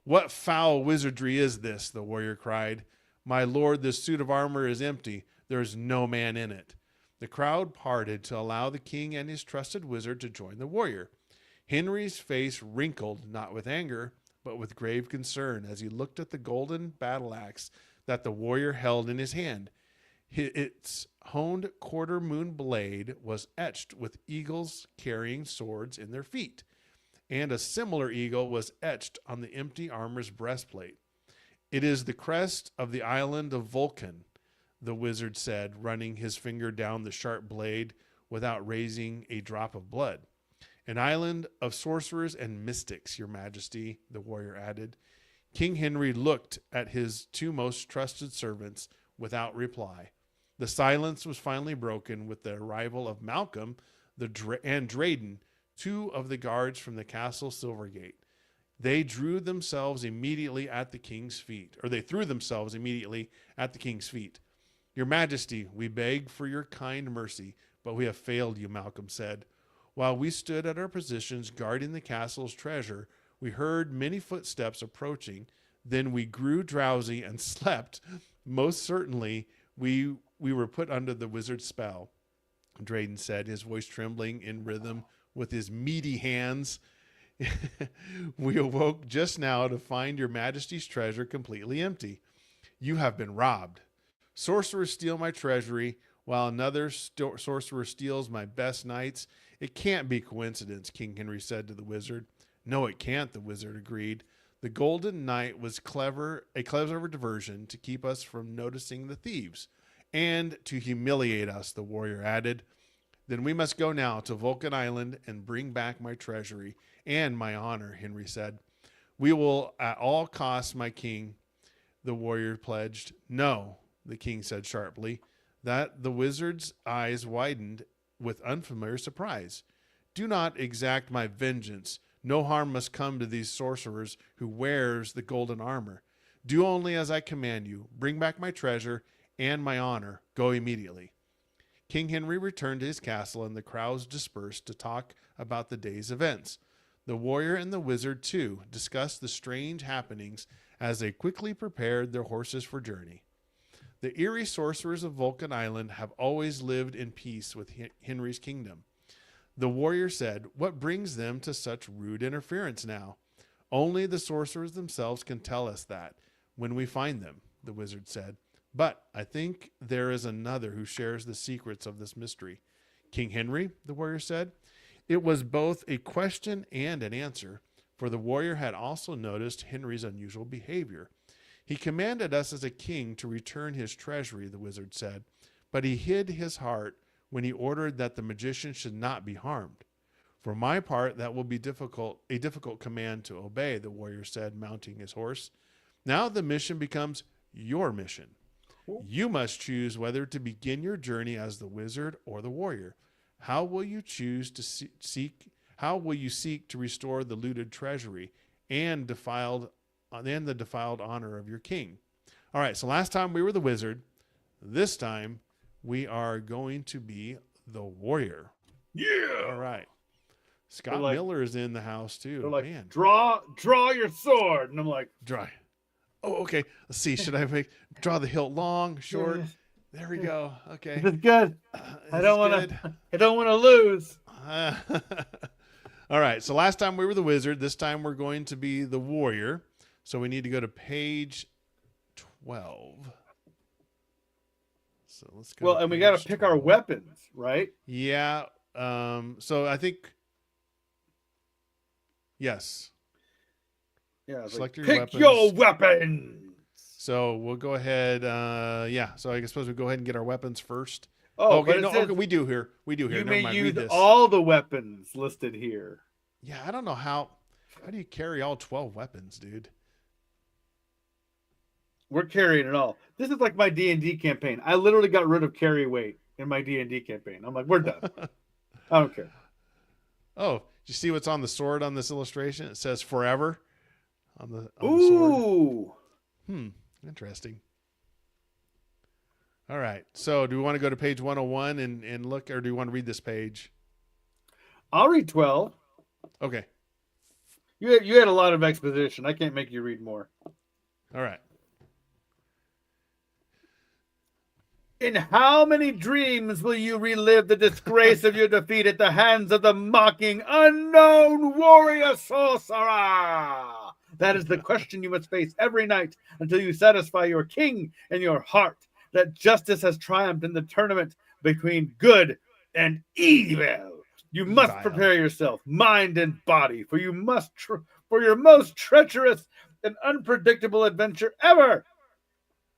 S2: "What foul wizardry is this?" the warrior cried. "My lord, this suit of armor is empty. There is no man in it." The crowd parted to allow the king and his trusted wizard to join the warrior. Henry's face wrinkled, not with anger, but with grave concern as he looked at the golden battle axe that the warrior held in his hand. Its honed quarter moon blade was etched with eagles carrying swords in their feet, and a similar eagle was etched on the empty armor's breastplate. "It is the crest of the island of Vulcan," the wizard said, running his finger down the sharp blade without raising a drop of blood. "An island of sorcerers and mystics, your majesty," the warrior added. King Henry looked at his two most trusted servants without reply. The silence was finally broken with the arrival of Malcolm and Drayden, two of the guards from the castle Silvergate. They threw themselves immediately at the king's feet. "Your Majesty, we beg for your kind mercy, but we have failed you," Malcolm said. "While we stood at our positions guarding the castle's treasure, we heard many footsteps approaching. Then we grew drowsy and slept. Most certainly, we were put under the wizard's spell," Drayden said, his voice trembling in rhythm with his meaty hands. "We awoke just now to find your Majesty's treasure completely empty. You have been robbed. Sorcerers steal my treasury, while another sorcerer steals my best knights. It can't be coincidence," King Henry said to the wizard. "No, it can't," the wizard agreed. "The Golden Knight was a clever diversion to keep us from noticing the thieves, and to humiliate us," the warrior added. "Then we must go now to Vulcan Island and bring back my treasury and my honor," Henry said. "We will at all costs, my king," the warrior pledged. "No," the king said sharply. That the wizard's eyes widened with unfamiliar surprise. "Do not exact my vengeance. No harm must come to these sorcerers who wears the golden armor. Do only as I command you. Bring back my treasure and my honor. Go immediately." King Henry returned to his castle, and the crowds dispersed to talk about the day's events. The warrior and the wizard, too, discussed the strange happenings as they quickly prepared their horses for journey. The eerie sorcerers of Vulcan Island have always lived in peace with Henry's kingdom. The warrior said, "What brings them to such rude interference now?" "Only the sorcerers themselves can tell us that when we find them," the wizard said. "But I think there is another who shares the secrets of this mystery." "King Henry?" the warrior said. It was both a question and an answer, for the warrior had also noticed Henry's unusual behavior. "He commanded us as a king to return his treasury," the wizard said, "but he hid his heart when he ordered that the magician should not be harmed." "For my part, that will be a difficult command to obey," the warrior said, mounting his horse. "Now the mission becomes your mission. You must choose whether to begin your journey as the wizard or the warrior. How will you choose to seek? How will you seek to restore the looted treasury and the defiled honor of your king?" All right, so last time we were the wizard. This time we are going to be the warrior.
S1: Yeah.
S2: All right. Scott
S1: like,
S2: Miller is in the house
S1: they're
S2: too.
S1: like,
S2: Man,
S1: draw your sword, and I'm like,
S2: dry. Oh, okay. Let's see. Should I draw the hilt long, short? There we go. Okay.
S1: this is good. I
S2: This is
S1: don't
S2: good.
S1: want to lose.
S2: All right. So last time we were the wizard. This time we're going to be the warrior. So we need to go to page 12. So let's go.
S1: Well, and we got to pick
S2: 12.
S1: our weapons, right?
S2: Yeah. So I think. Yes.
S1: Yeah.
S2: Select
S1: Like,
S2: your
S1: pick
S2: weapons.
S1: your weapons.
S2: So we'll go ahead. Yeah. So I suppose we go ahead and get our weapons first.
S1: Oh,
S2: okay.
S1: but
S2: No.
S1: it says
S2: Okay. We do here.
S1: you
S2: Never
S1: may
S2: mind.
S1: use
S2: Read this.
S1: all the weapons listed here.
S2: Yeah. I don't know how. How do you carry all 12 weapons, dude?
S1: We're carrying it all. This is like my D&D campaign. I literally got rid of carry weight in my D&D campaign. I'm like, we're done. I don't care.
S2: Oh, did you see what's on the sword on this illustration? It says forever on the
S1: Ooh.
S2: sword. Interesting. All right. So do we want to go to page 101 and look, or do you want to read this page?
S1: I'll read 12.
S2: Okay.
S1: You had a lot of exposition. I can't make you read more.
S2: All right.
S1: In how many dreams will you relive the disgrace of your defeat at the hands of the mocking, unknown warrior sorcerer? That is the question you must face every night until you satisfy your king and your heart that justice has triumphed in the tournament between good and evil. You must prepare yourself, mind and body, for you must for your most treacherous and unpredictable adventure ever.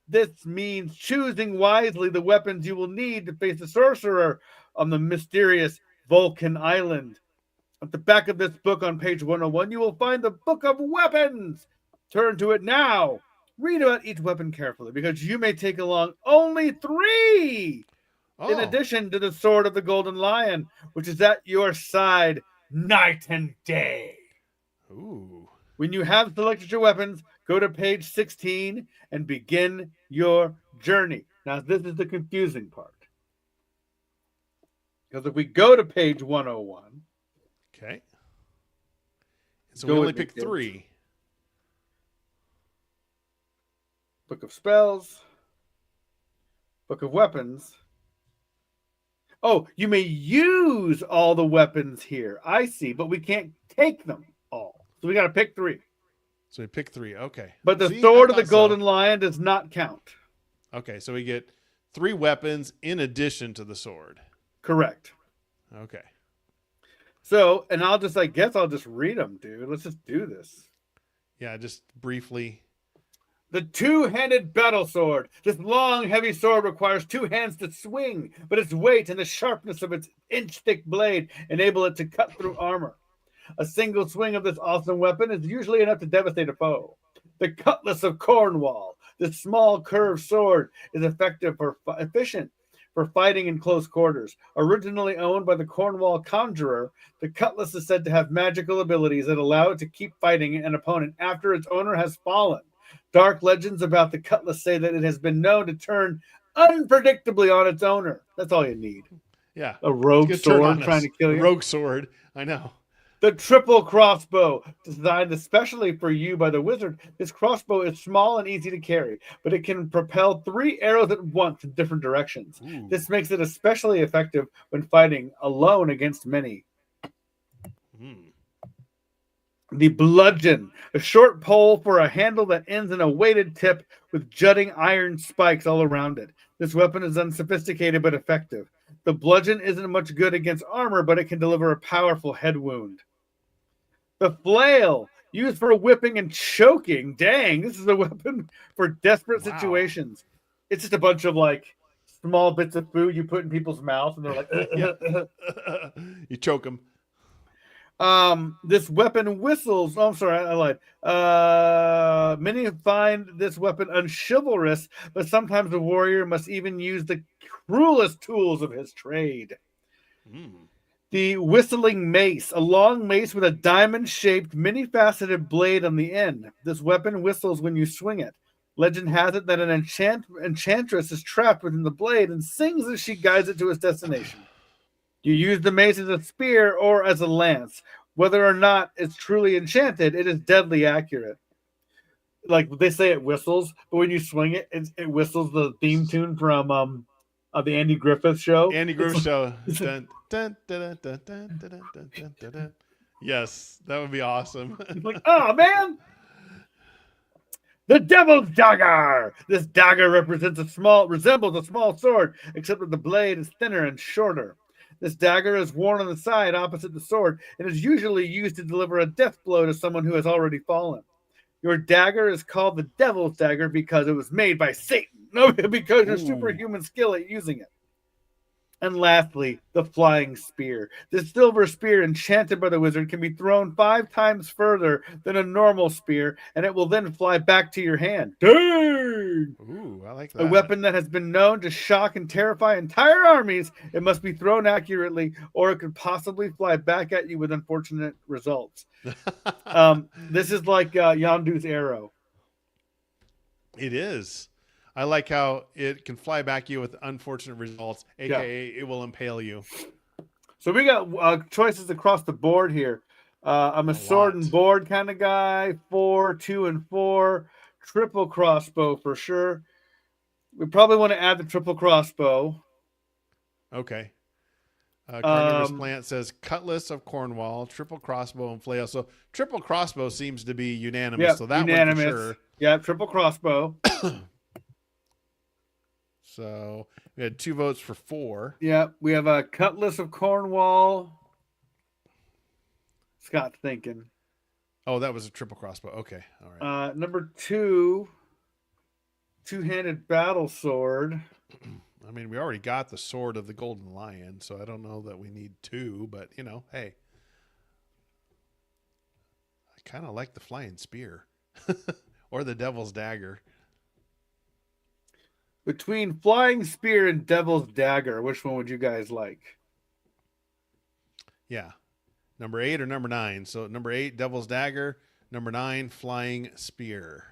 S1: This means choosing wisely the weapons you will need to face the sorcerer on the mysterious Vulcan Island. At the back of this book on page 101, you will find the Book of Weapons. Turn to it now. Read about each weapon carefully, because you may take along only 3. In addition to the Sword of the Golden Lion, which is at your side night and day.
S2: Ooh.
S1: When you have selected your weapons, go to page 16 and begin your journey. Now, this is the confusing part. Because if we go to page 101.
S2: Okay. So we only pick 3.
S1: Book of Spells. Book of Weapons. Oh, you may use all the weapons here. I see, but we can't take them all. So we got to pick 3.
S2: So we pick 3. Okay.
S1: But the Sword of the Golden Lion does not count.
S2: Okay, so we get 3 weapons in addition to the sword.
S1: Correct.
S2: Okay.
S1: So, and I guess I'll just read them, dude. Let's just do this.
S2: Yeah, just briefly.
S1: The 2-handed battle sword. This long, heavy sword requires 2 hands to swing, but its weight and the sharpness of its inch-thick blade enable it to cut through armor. A single swing of this awesome weapon is usually enough to devastate a foe. The Cutlass of Cornwall. This small curved sword is efficient for fighting in close quarters. Originally owned by the Cornwall Conjurer, the Cutlass is said to have magical abilities that allow it to keep fighting an opponent after its owner has fallen. Dark legends about the Cutlass say that it has been known to turn unpredictably on its owner. That's all you need.
S2: Yeah.
S1: A rogue sword trying to kill you.
S2: A rogue sword. I know.
S1: The triple crossbow, designed especially for you by the wizard. This crossbow is small and easy to carry, but it can propel 3 arrows at once in different directions.
S2: Ooh.
S1: This makes it especially effective when fighting alone against many. The bludgeon, a short pole for a handle that ends in a weighted tip with jutting iron spikes all around it. This weapon is unsophisticated but effective. The bludgeon isn't much good against armor, but it can deliver a powerful head wound. The flail, used for whipping and choking. Dang, this is a weapon for desperate situations. It's just a bunch of small bits of food you put in people's mouths, and they're like,
S2: you choke them.
S1: This weapon whistles. Oh, I'm sorry, I lied. Many find this weapon unchivalrous, but sometimes the warrior must even use the cruelest tools of his trade. The whistling mace, a long mace with a diamond-shaped, many-faceted blade on the end. This weapon whistles when you swing it. Legend has it that an enchantress is trapped within the blade and sings as she guides it to its destination. You use the mace as a spear or as a lance. Whether or not it's truly enchanted, it is deadly accurate. Like they say, it whistles, but when you swing it, it whistles the theme tune from the Andy Griffith show.
S2: Andy
S1: It's
S2: Griffith
S1: like,
S2: show.
S1: it's like,
S2: Dun, dun, dun, dun, dun, dun, dun, dun, dun, dun, dun. Yes, that would be awesome.
S1: it's like, oh man, the Devil's Dagger. This dagger resembles a small sword, except that the blade is thinner and shorter. This dagger is worn on the side opposite the sword and is usually used to deliver a death blow to someone who has already fallen. Your dagger is called the Devil's Dagger because it was made by Satan, no, because of superhuman skill at using it. And lastly, the flying spear. This silver spear, enchanted by the wizard, can be thrown 5 times further than a normal spear, and it will then fly back to your hand. Dang!
S2: Ooh, I like that.
S1: A weapon that has been known to shock and terrify entire armies. It must be thrown accurately, or it could possibly fly back at you with unfortunate results. This is like Yondu's arrow.
S2: It is. I like how it can fly back at you with unfortunate results, aka it will impale you.
S1: So we got choices across the board here. I'm a sword and board kind of guy. 4, 2, and 4. Triple crossbow for sure. We probably want to add the triple crossbow.
S2: Okay. Carnivorous Plant says Cutlass of Cornwall, triple crossbow, and flail. So triple crossbow seems to be unanimous.
S1: Yep,
S2: so that
S1: unanimous.
S2: one for sure.
S1: Yeah, triple crossbow.
S2: So we had 2 votes for 4.
S1: Yeah, we have a Cutlass of Cornwall. Scott's thinking.
S2: Oh, that was a triple crossbow. Okay, all right.
S1: Number 2, two-handed battle sword.
S2: I mean, we already got the sword of the Golden Lion, so I don't know that we need 2, but hey, I kind of like the flying spear or the Devil's Dagger.
S1: Between flying spear and Devil's Dagger, which one would you guys like?
S2: Yeah. Number 8 or number 9? So number 8, Devil's Dagger. Number 9, flying spear.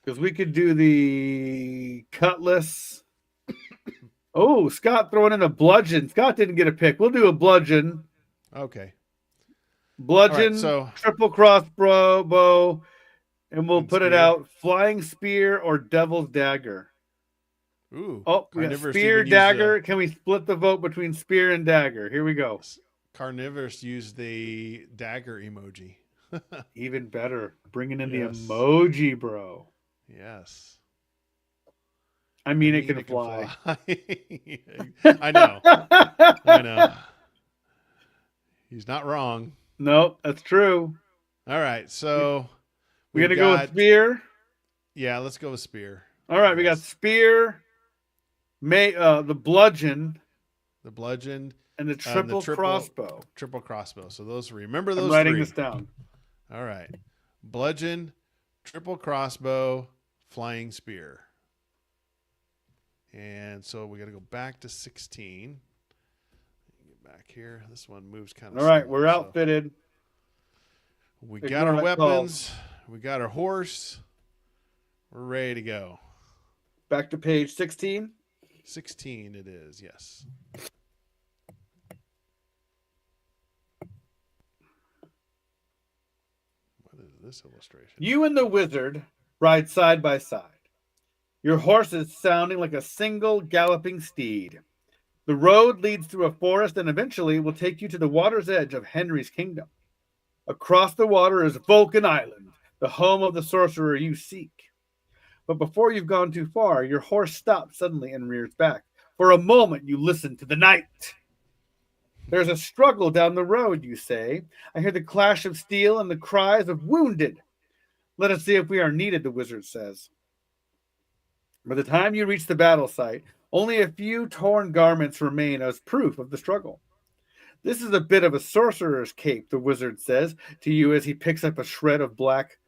S1: Because we could do the Cutlass. Oh, Scott throwing in a bludgeon. Scott didn't get a pick. We'll do a bludgeon.
S2: Okay.
S1: Bludgeon,
S2: right, so
S1: triple crossbow, and we'll put it out. Flying spear or Devil's Dagger.
S2: Ooh.
S1: Oh, we got spear, dagger. Can we split the vote between spear and dagger? Here we go.
S2: Carnivorous used the dagger emoji.
S1: Even better. Bringing in the emoji, bro.
S2: Yes.
S1: I mean, it can fly.
S2: I know. I know. He's not wrong.
S1: Nope, that's true.
S2: All right, so
S1: we're going to go with spear.
S2: Yeah, let's go with spear.
S1: All right, we got spear, the bludgeon.
S2: The bludgeon.
S1: And the triple crossbow.
S2: Triple crossbow. So those 3. Remember those 3.
S1: I'm writing this down.
S2: All right. Bludgeon, triple crossbow, flying spear. And so we got to go back to 16. Get back here. This one moves kind of
S1: All right, we're outfitted.
S2: We got our weapons. We got our horse. We're ready to go.
S1: Back to page 16.
S2: 16 it is, yes. What is this illustration?
S1: You and the wizard ride side by side. Your horse is sounding like a single galloping steed. The road leads through a forest and eventually will take you to the water's edge of Henry's kingdom. Across the water is Vulcan Island, the home of the sorcerer you seek. But before you've gone too far, your horse stops suddenly and rears back. For a moment, you listen to the night. There's a struggle down the road, you say. I hear the clash of steel and the cries of wounded. Let us see if we are needed, the wizard says. By the time you reach the battle site, only a few torn garments remain as proof of the struggle. This is a bit of a sorcerer's cape, the wizard says to you as he picks up a shred of black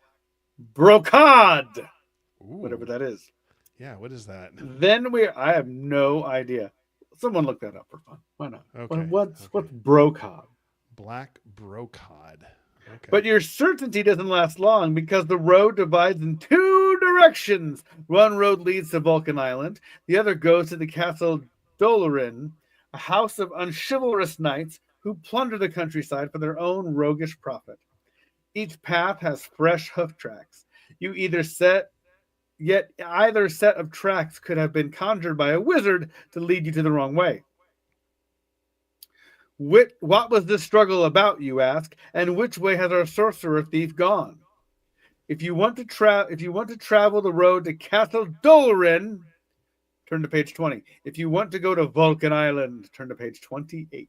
S1: brocade.
S2: Ooh.
S1: Whatever that is.
S2: Yeah, what is that?
S1: Then I have no idea. Someone look that up for fun. Why not?
S2: Okay.
S1: What's brocade?
S2: Black brocade. Okay.
S1: But your certainty doesn't last long because the road divides in 2 directions. One road leads to Vulcan Island. The other goes to the castle Dolorin. a house of unchivalrous knights who plunder the countryside for their own roguish profit. Each path has fresh hoof tracks. You either set Yet either set of tracks could have been conjured by a wizard to lead you to the wrong way. What was this struggle about, you ask, and which way has our sorcerer thief gone? If you want to travel the road to Castle Dolorin, turn to page 20. If you want to go to Vulcan Island, turn to page 28.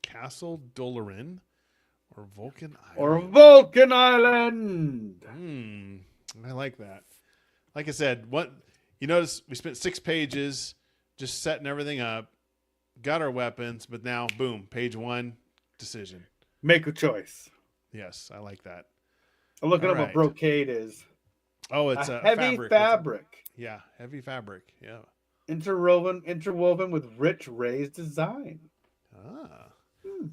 S2: Castle Dolorin or Vulcan Island?
S1: Or Vulcan Island.
S2: I like that. Like I said, you notice we spent 6 pages just setting everything up, got our weapons, but now, boom, page 1, decision.
S1: Make a choice.
S2: Yes, I like that.
S1: I'm looking up what brocade is.
S2: Oh, it's a
S1: heavy fabric.
S2: Yeah, heavy fabric. Yeah.
S1: Interwoven with rich raised design.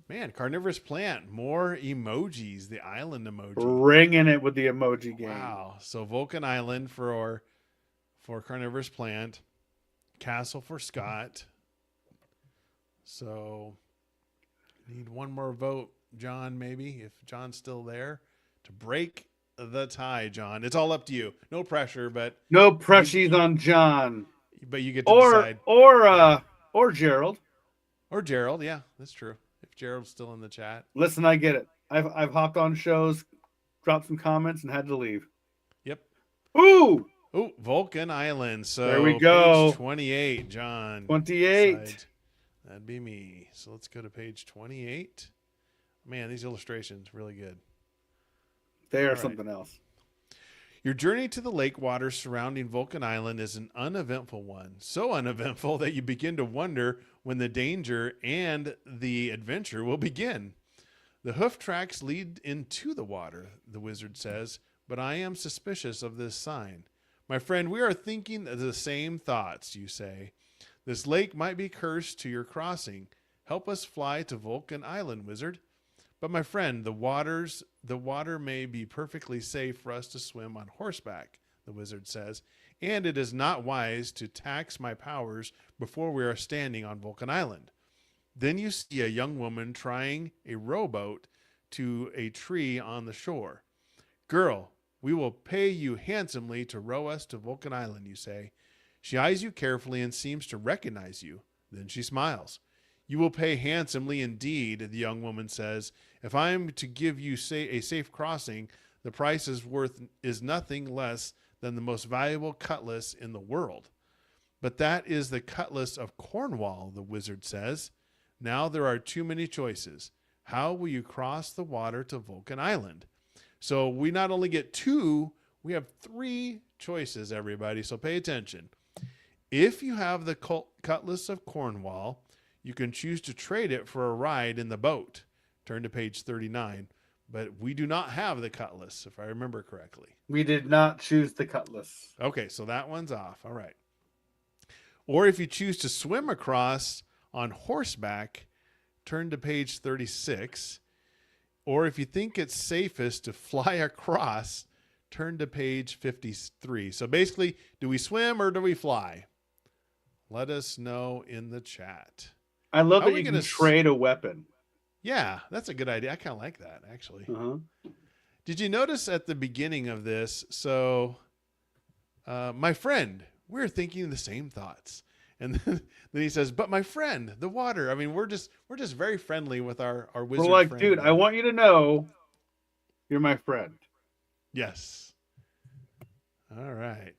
S2: Man, carnivorous plant, more emojis, the island emoji.
S1: Ringing it with the emoji game.
S2: Wow. So Vulcan Island for carnivorous plant, castle for Scott. So need one more vote, John, maybe, if John's still there, to break the tie, John. It's all up to you. No pressure, but
S1: no pressures on John.
S2: But you get to decide.
S1: Or Gerald.
S2: Or Gerald, yeah, that's true. If Gerald's still in the chat.
S1: Listen, I get it. I've hopped on shows, dropped some comments, and had to leave.
S2: Yep.
S1: Ooh,
S2: Vulcan Island. So
S1: there we go.
S2: Page 28, John.
S1: 28.
S2: That'd be me. So let's go to page 28. Man, these illustrations really good.
S1: They are something else.
S2: Your journey to the lake waters surrounding Vulcan Island is an uneventful one. So uneventful that you begin to wonder when the danger and the adventure will begin. The hoof tracks lead into the water, the wizard says, but I am suspicious of this sign. My friend, we are thinking the same thoughts, you say. This lake might be cursed to your crossing. Help us fly to Vulcan Island, wizard. But my friend, the water may be perfectly safe for us to swim on horseback, the wizard says, and it is not wise to tax my powers before we are standing on Vulcan Island. Then you see a young woman trying a rowboat to a tree on the shore. Girl, we will pay you handsomely to row us to Vulcan Island, you say. She eyes you carefully and seems to recognize you. Then she smiles. You will pay handsomely indeed, the young woman says. If I am to give you a safe crossing, the price is nothing less than the most valuable cutlass in the world. But that is the cutlass of Cornwall, the wizard says. Now there are too many choices. How will you cross the water to Vulcan Island? So we not only get 2, we have 3 choices, everybody. So pay attention. If you have the cutlass of Cornwall, you can choose to trade it for a ride in the boat. Turn to page 39. But we do not have the cutlass, if I remember correctly.
S1: We did not choose the cutlass.
S2: Okay, so that one's off. All right. Or if you choose to swim across on horseback, turn to page 36. Or if you think it's safest to fly across, turn to page 53. So basically, do we swim or do we fly? Let us know in the chat.
S1: I love that you can trade a weapon.
S2: Yeah, that's a good idea. I kind of like that, actually.
S1: Uh-huh.
S2: Did you notice at the beginning of this? So, my friend, we're thinking the same thoughts. And then he says, but my friend, the water. I mean, we're just very friendly with our wizard friend.
S1: Dude, I want you to know you're my friend.
S2: Yes. All right.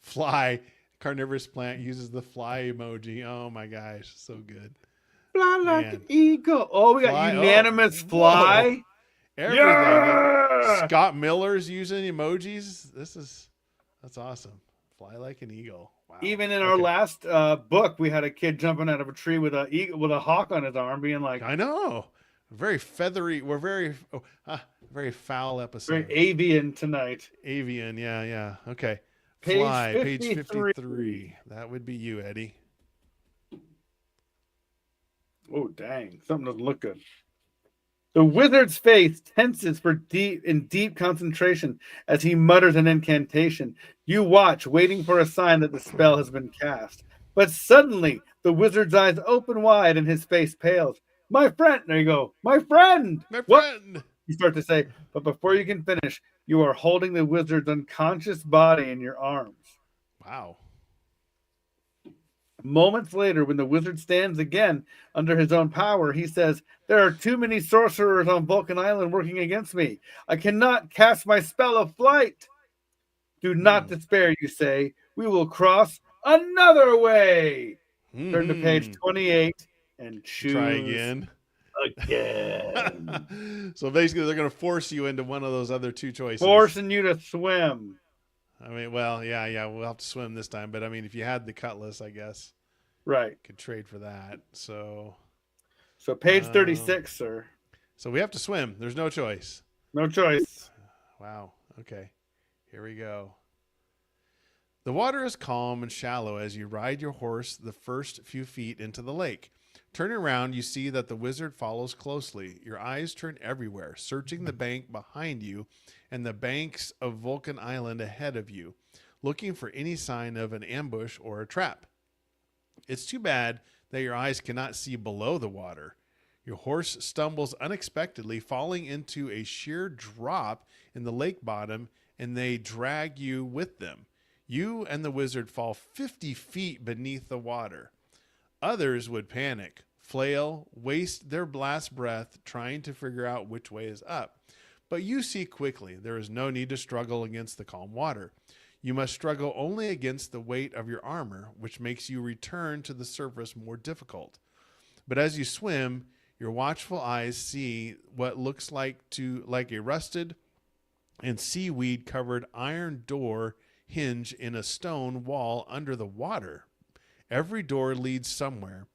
S2: Fly. Carnivorous plant uses the fly emoji. Oh my gosh, so good.
S1: Fly like an eagle. Oh, we got unanimous fly.
S2: Everything. Yeah! Scott Miller's using emojis. That's awesome. Fly like an eagle. Wow.
S1: Even in our last book, we had a kid jumping out of a tree with a hawk on his arm, being like,
S2: I know. Very feathery. We're very foul episode.
S1: Very avian tonight.
S2: Avian, yeah. Okay.
S1: Fly,
S2: page 53. That would be you, Eddie.
S1: Oh, dang. Something doesn't look good. The wizard's face tenses in deep concentration as he mutters an incantation. You watch, waiting for a sign that the spell has been cast. But suddenly the wizard's eyes open wide and his face pales. My friend, there you go. My friend!
S2: My
S1: What?
S2: friend.
S1: You start to say, but before you can finish, you are holding the wizard's unconscious body in your arms.
S2: Wow.
S1: Moments later, when the wizard stands again under his own power, he says, there are too many sorcerers on Vulcan Island working against me. I cannot cast my spell of flight. Do not
S2: Hmm.
S1: despair, you say. We will cross another way. Turn to page
S2: Hmm.
S1: 28 and
S2: Try
S1: choose
S2: again.
S1: again.
S2: So basically, they're going to force you into one of those other two choices.
S1: Forcing you to swim.
S2: I mean, well, yeah, we'll have to swim this time. But I mean, if you had the cutlass, I guess
S1: Right.
S2: could trade for that. So,
S1: So page
S2: um,
S1: 36, sir.
S2: so we have to swim. There's no choice.
S1: No choice.
S2: Wow. Okay. Here we go. The water is calm and shallow as you ride your horse the first few feet into the lake. Turning around, you see that the wizard follows closely. Your eyes turn everywhere, searching the bank behind you and the banks of Vulcan Island ahead of you, looking for any sign of an ambush or a trap. It's too bad that your eyes cannot see below the water. Your horse stumbles unexpectedly, falling into a sheer drop in the lake bottom, and they drag you with them. You and the wizard fall 50 feet beneath the water. Others would panic, flail, waste their last breath trying to figure out which way is up. But you see quickly there is no need to struggle against the calm water. You must struggle only against the weight of your armor, which makes you return to the surface more difficult. But as you swim, your watchful eyes see what looks like a rusted and seaweed covered iron door hinge in a stone wall under the water. Every door leads somewhere,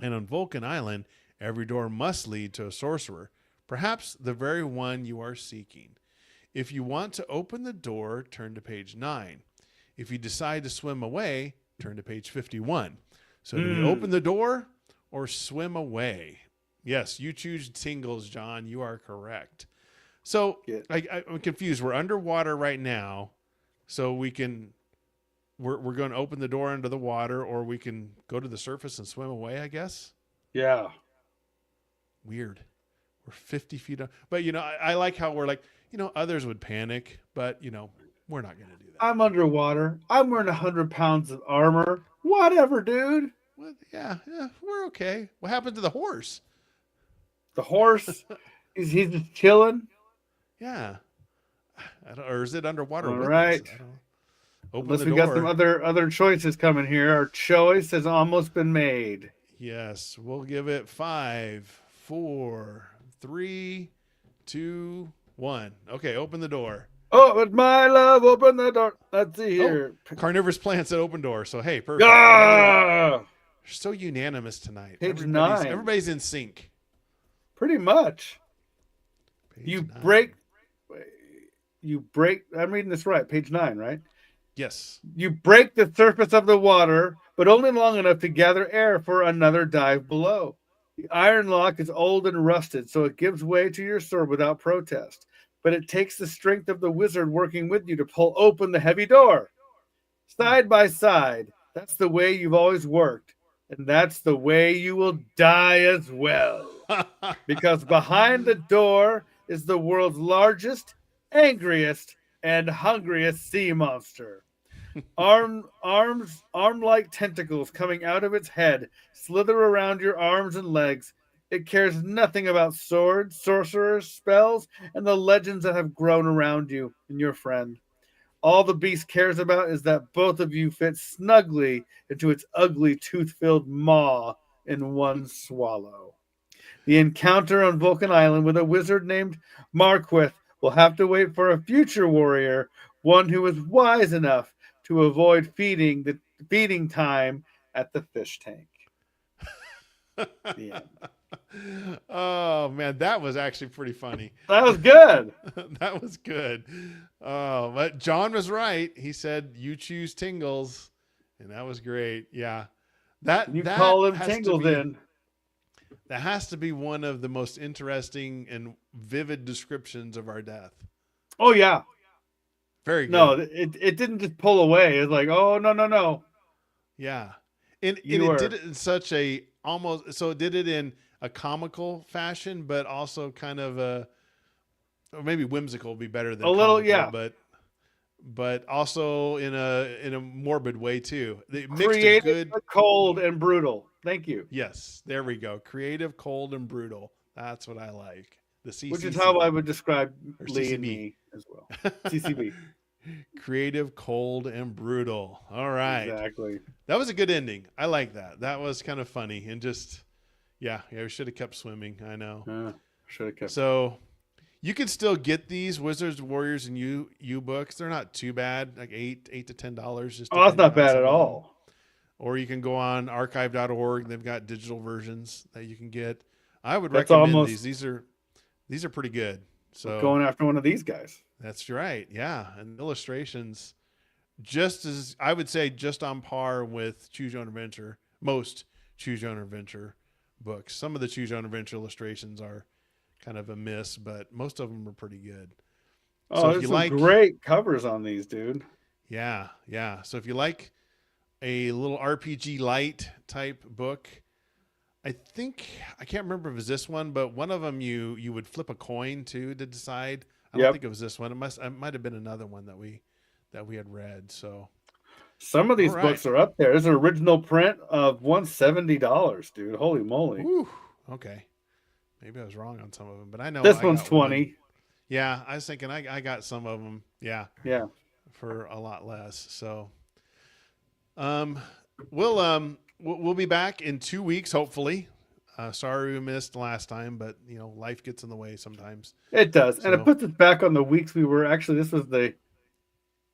S2: and on Vulcan Island, every door must lead to a sorcerer, perhaps the very one you are seeking. If you want to open the door, turn to page 9. If you decide to swim away, turn to page 51. So do we open the door or swim away? Yes, you choose tingles, John. You are correct. So
S1: Yeah.
S2: I'm confused. We're underwater right now, so we're going to open the door under the water, or we can go to the surface and swim away, I guess.
S1: Yeah.
S2: Weird. We're 50 feet up. But, I like how we're like, others would panic, but, we're not going to do that.
S1: I'm underwater. I'm wearing 100 pounds of armor. Whatever, dude.
S2: Well, yeah, we're okay. What happened to the horse?
S1: The horse, he's just chilling.
S2: Yeah. Or is it underwater
S1: All
S2: with
S1: right.
S2: us? I don't know. Open
S1: Unless
S2: the
S1: we
S2: door.
S1: got some other choices coming here. Our choice has almost been made.
S2: Yes, we'll give it 5, 4, 3, 2, 1. Okay, open the door.
S1: Oh, but my love, open the door. Let's see here.
S2: Carnivorous plants at open door. So hey, perfect.
S1: Ah!
S2: We're so unanimous tonight.
S1: Page 9.
S2: Everybody's in sync.
S1: Pretty much.
S2: Page
S1: You
S2: 9.
S1: break. I'm reading this right. Page 9, right?
S2: Yes.
S1: You break the surface of the water, but only long enough to gather air for another dive below. The iron lock is old and rusted, so it gives way to your sword without protest. But it takes the strength of the wizard working with you to pull open the heavy door. Side by side, that's the way you've always worked, and that's the way you will die as well. Because behind the door is the world's largest, angriest, and hungriest sea monster. Arm-like tentacles coming out of its head slither around your arms and legs. It cares nothing about swords, sorcerers, spells, and the legends that have grown around you and your friend. All the beast cares about is that both of you fit snugly into its ugly, tooth-filled maw in one swallow. The encounter on Vulcan Island with a wizard named Marquith will have to wait for a future warrior, one who is wise enough to avoid feeding time at the fish tank. The end.
S2: Oh man, that was actually pretty funny.
S1: That was good.
S2: That was good. Oh, but John was right. He said you choose tingles, and that was great. Yeah, that
S1: You
S2: that
S1: call them
S2: has
S1: tingles
S2: to be,
S1: in.
S2: That has to be one of the most interesting and vivid descriptions of our death.
S1: Oh yeah.
S2: Very good.
S1: No, it didn't just pull away. It's like, oh no.
S2: Yeah. And
S1: You
S2: it
S1: are
S2: did it in such a almost, so it did it in a comical fashion, but also kind of a, or maybe whimsical would be better
S1: a
S2: than
S1: little,
S2: comical,
S1: yeah,
S2: but also in a morbid way too. They mixed a
S1: creative,
S2: good,
S1: but cold and brutal. Thank you.
S2: yes, there we go. Creative, cold, and brutal. That's what I like. The
S1: Which is how
S2: CCC
S1: I would describe
S2: or
S1: Lee and
S2: CCB.
S1: me as well. CCB.
S2: Creative, cold, and brutal. All right.
S1: Exactly.
S2: That was a good ending. I like that. That was kind of funny and just, yeah, we should have kept swimming. I know.
S1: Should have kept.
S2: So you can still get these Wizards, Warriors, and U books. They're not too bad, like $8 to $10, just
S1: Oh, that's
S2: depending
S1: not
S2: on
S1: bad
S2: some
S1: at
S2: of them.
S1: all.
S2: Or you can go on archive.org. They've got digital versions that you can get. I would
S1: That's
S2: recommend
S1: almost
S2: these. These are pretty good. So
S1: going after one of these guys.
S2: that's right. Yeah. And illustrations, just as I would say, just on par with Choose Your Own Adventure, most Choose Your Own Adventure books. Some of the Choose Your Own Adventure illustrations are kind of a miss, but most of them are pretty good.
S1: Oh,
S2: So if
S1: there's
S2: you
S1: some
S2: like,
S1: great covers on these, dude.
S2: yeah. So if you like a little RPG light type book, I think I can't remember if it was this one, but one of them you would flip a coin to decide. I don't
S1: Yep.
S2: think it was this one. It might have been another one that we had read. So
S1: Some of
S2: all
S1: these
S2: right.
S1: books are up there. There's an original print of $170, dude. Holy moly.
S2: Ooh, okay. Maybe I was wrong on some of them, but I know
S1: This
S2: I
S1: one's
S2: got
S1: 20.
S2: one. Yeah, I was thinking I got some of them. Yeah,
S1: Yeah.
S2: for a lot less. So, we'll be back in 2 weeks, hopefully. Sorry we missed last time, but life gets in the way sometimes.
S1: It does. And it
S2: So
S1: puts us back on the weeks we were actually, this was the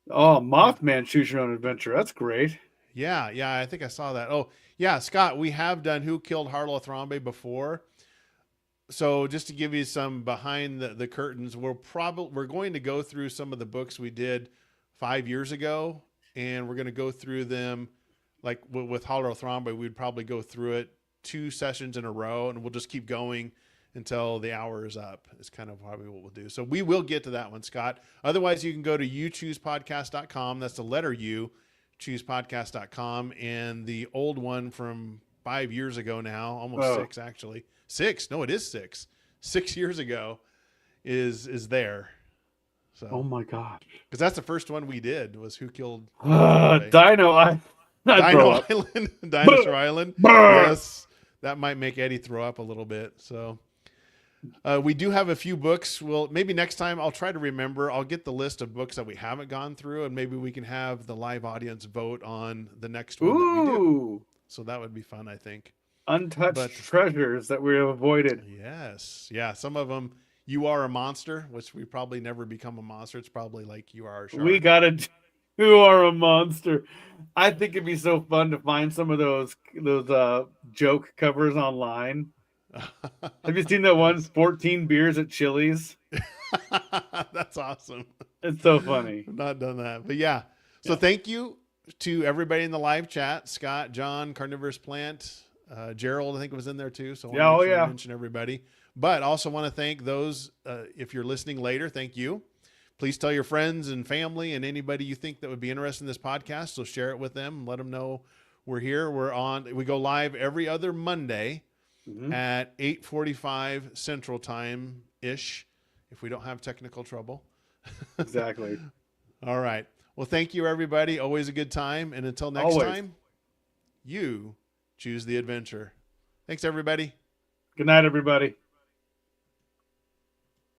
S1: Mothman Choose Your Own Adventure. That's great.
S2: yeah, I think I saw that. Oh yeah, Scott, we have done Who Killed Harlow Thrombey before. So just to give you some behind the curtains, we're going to go through some of the books we did 5 years ago, and we're going to go through them like with Harlow Thrombey. We'd probably go through it 2 sessions in a row, and we'll just keep going until the hour is up. It's kind of probably what we'll do. So we will get to that one, Scott. Otherwise, you can go to uchoosepodcast.com. That's the letter U, choosepodcast.com, and the old one from 5 years ago now, almost 6 actually. 6? No, it is 6. 6 years ago is there. So,
S1: oh my gosh.
S2: because that's the first one we did was Who Killed
S1: Dino Island.
S2: Dinosaur Island. Yes, that might make Eddie throw up a little bit. So we do have a few books. Well, maybe next time I'll try to remember. I'll get the list of books that we haven't gone through, and maybe we can have the live audience vote on the next one that we do. So that would be fun, I think.
S1: Untouched treasures that we have avoided.
S2: Yes. Yeah. Some of them, You Are a Monster, which we probably never become a monster. It's probably like You Are a Shark.
S1: We got to You Are a Monster. I think it'd be so fun to find some of those joke covers online. Have you seen that one? 14 beers at Chili's.
S2: That's awesome.
S1: It's so funny.
S2: I've not done that. But yeah. So thank you to everybody in the live chat. Scott, John, Carnivorous Plant, Gerald, I think was in there too. So I want to mention everybody. But also want to thank those, if you're listening later, thank you. Please tell your friends and family and anybody you think that would be interested in this podcast. So share it with them and let them know we're here. We go live every other Monday at 8:45 Central Time-ish, if we don't have technical trouble.
S1: Exactly.
S2: All right. Well, thank you, everybody. Always a good time. And until next time, you choose the adventure. Thanks, everybody.
S1: Good night, everybody.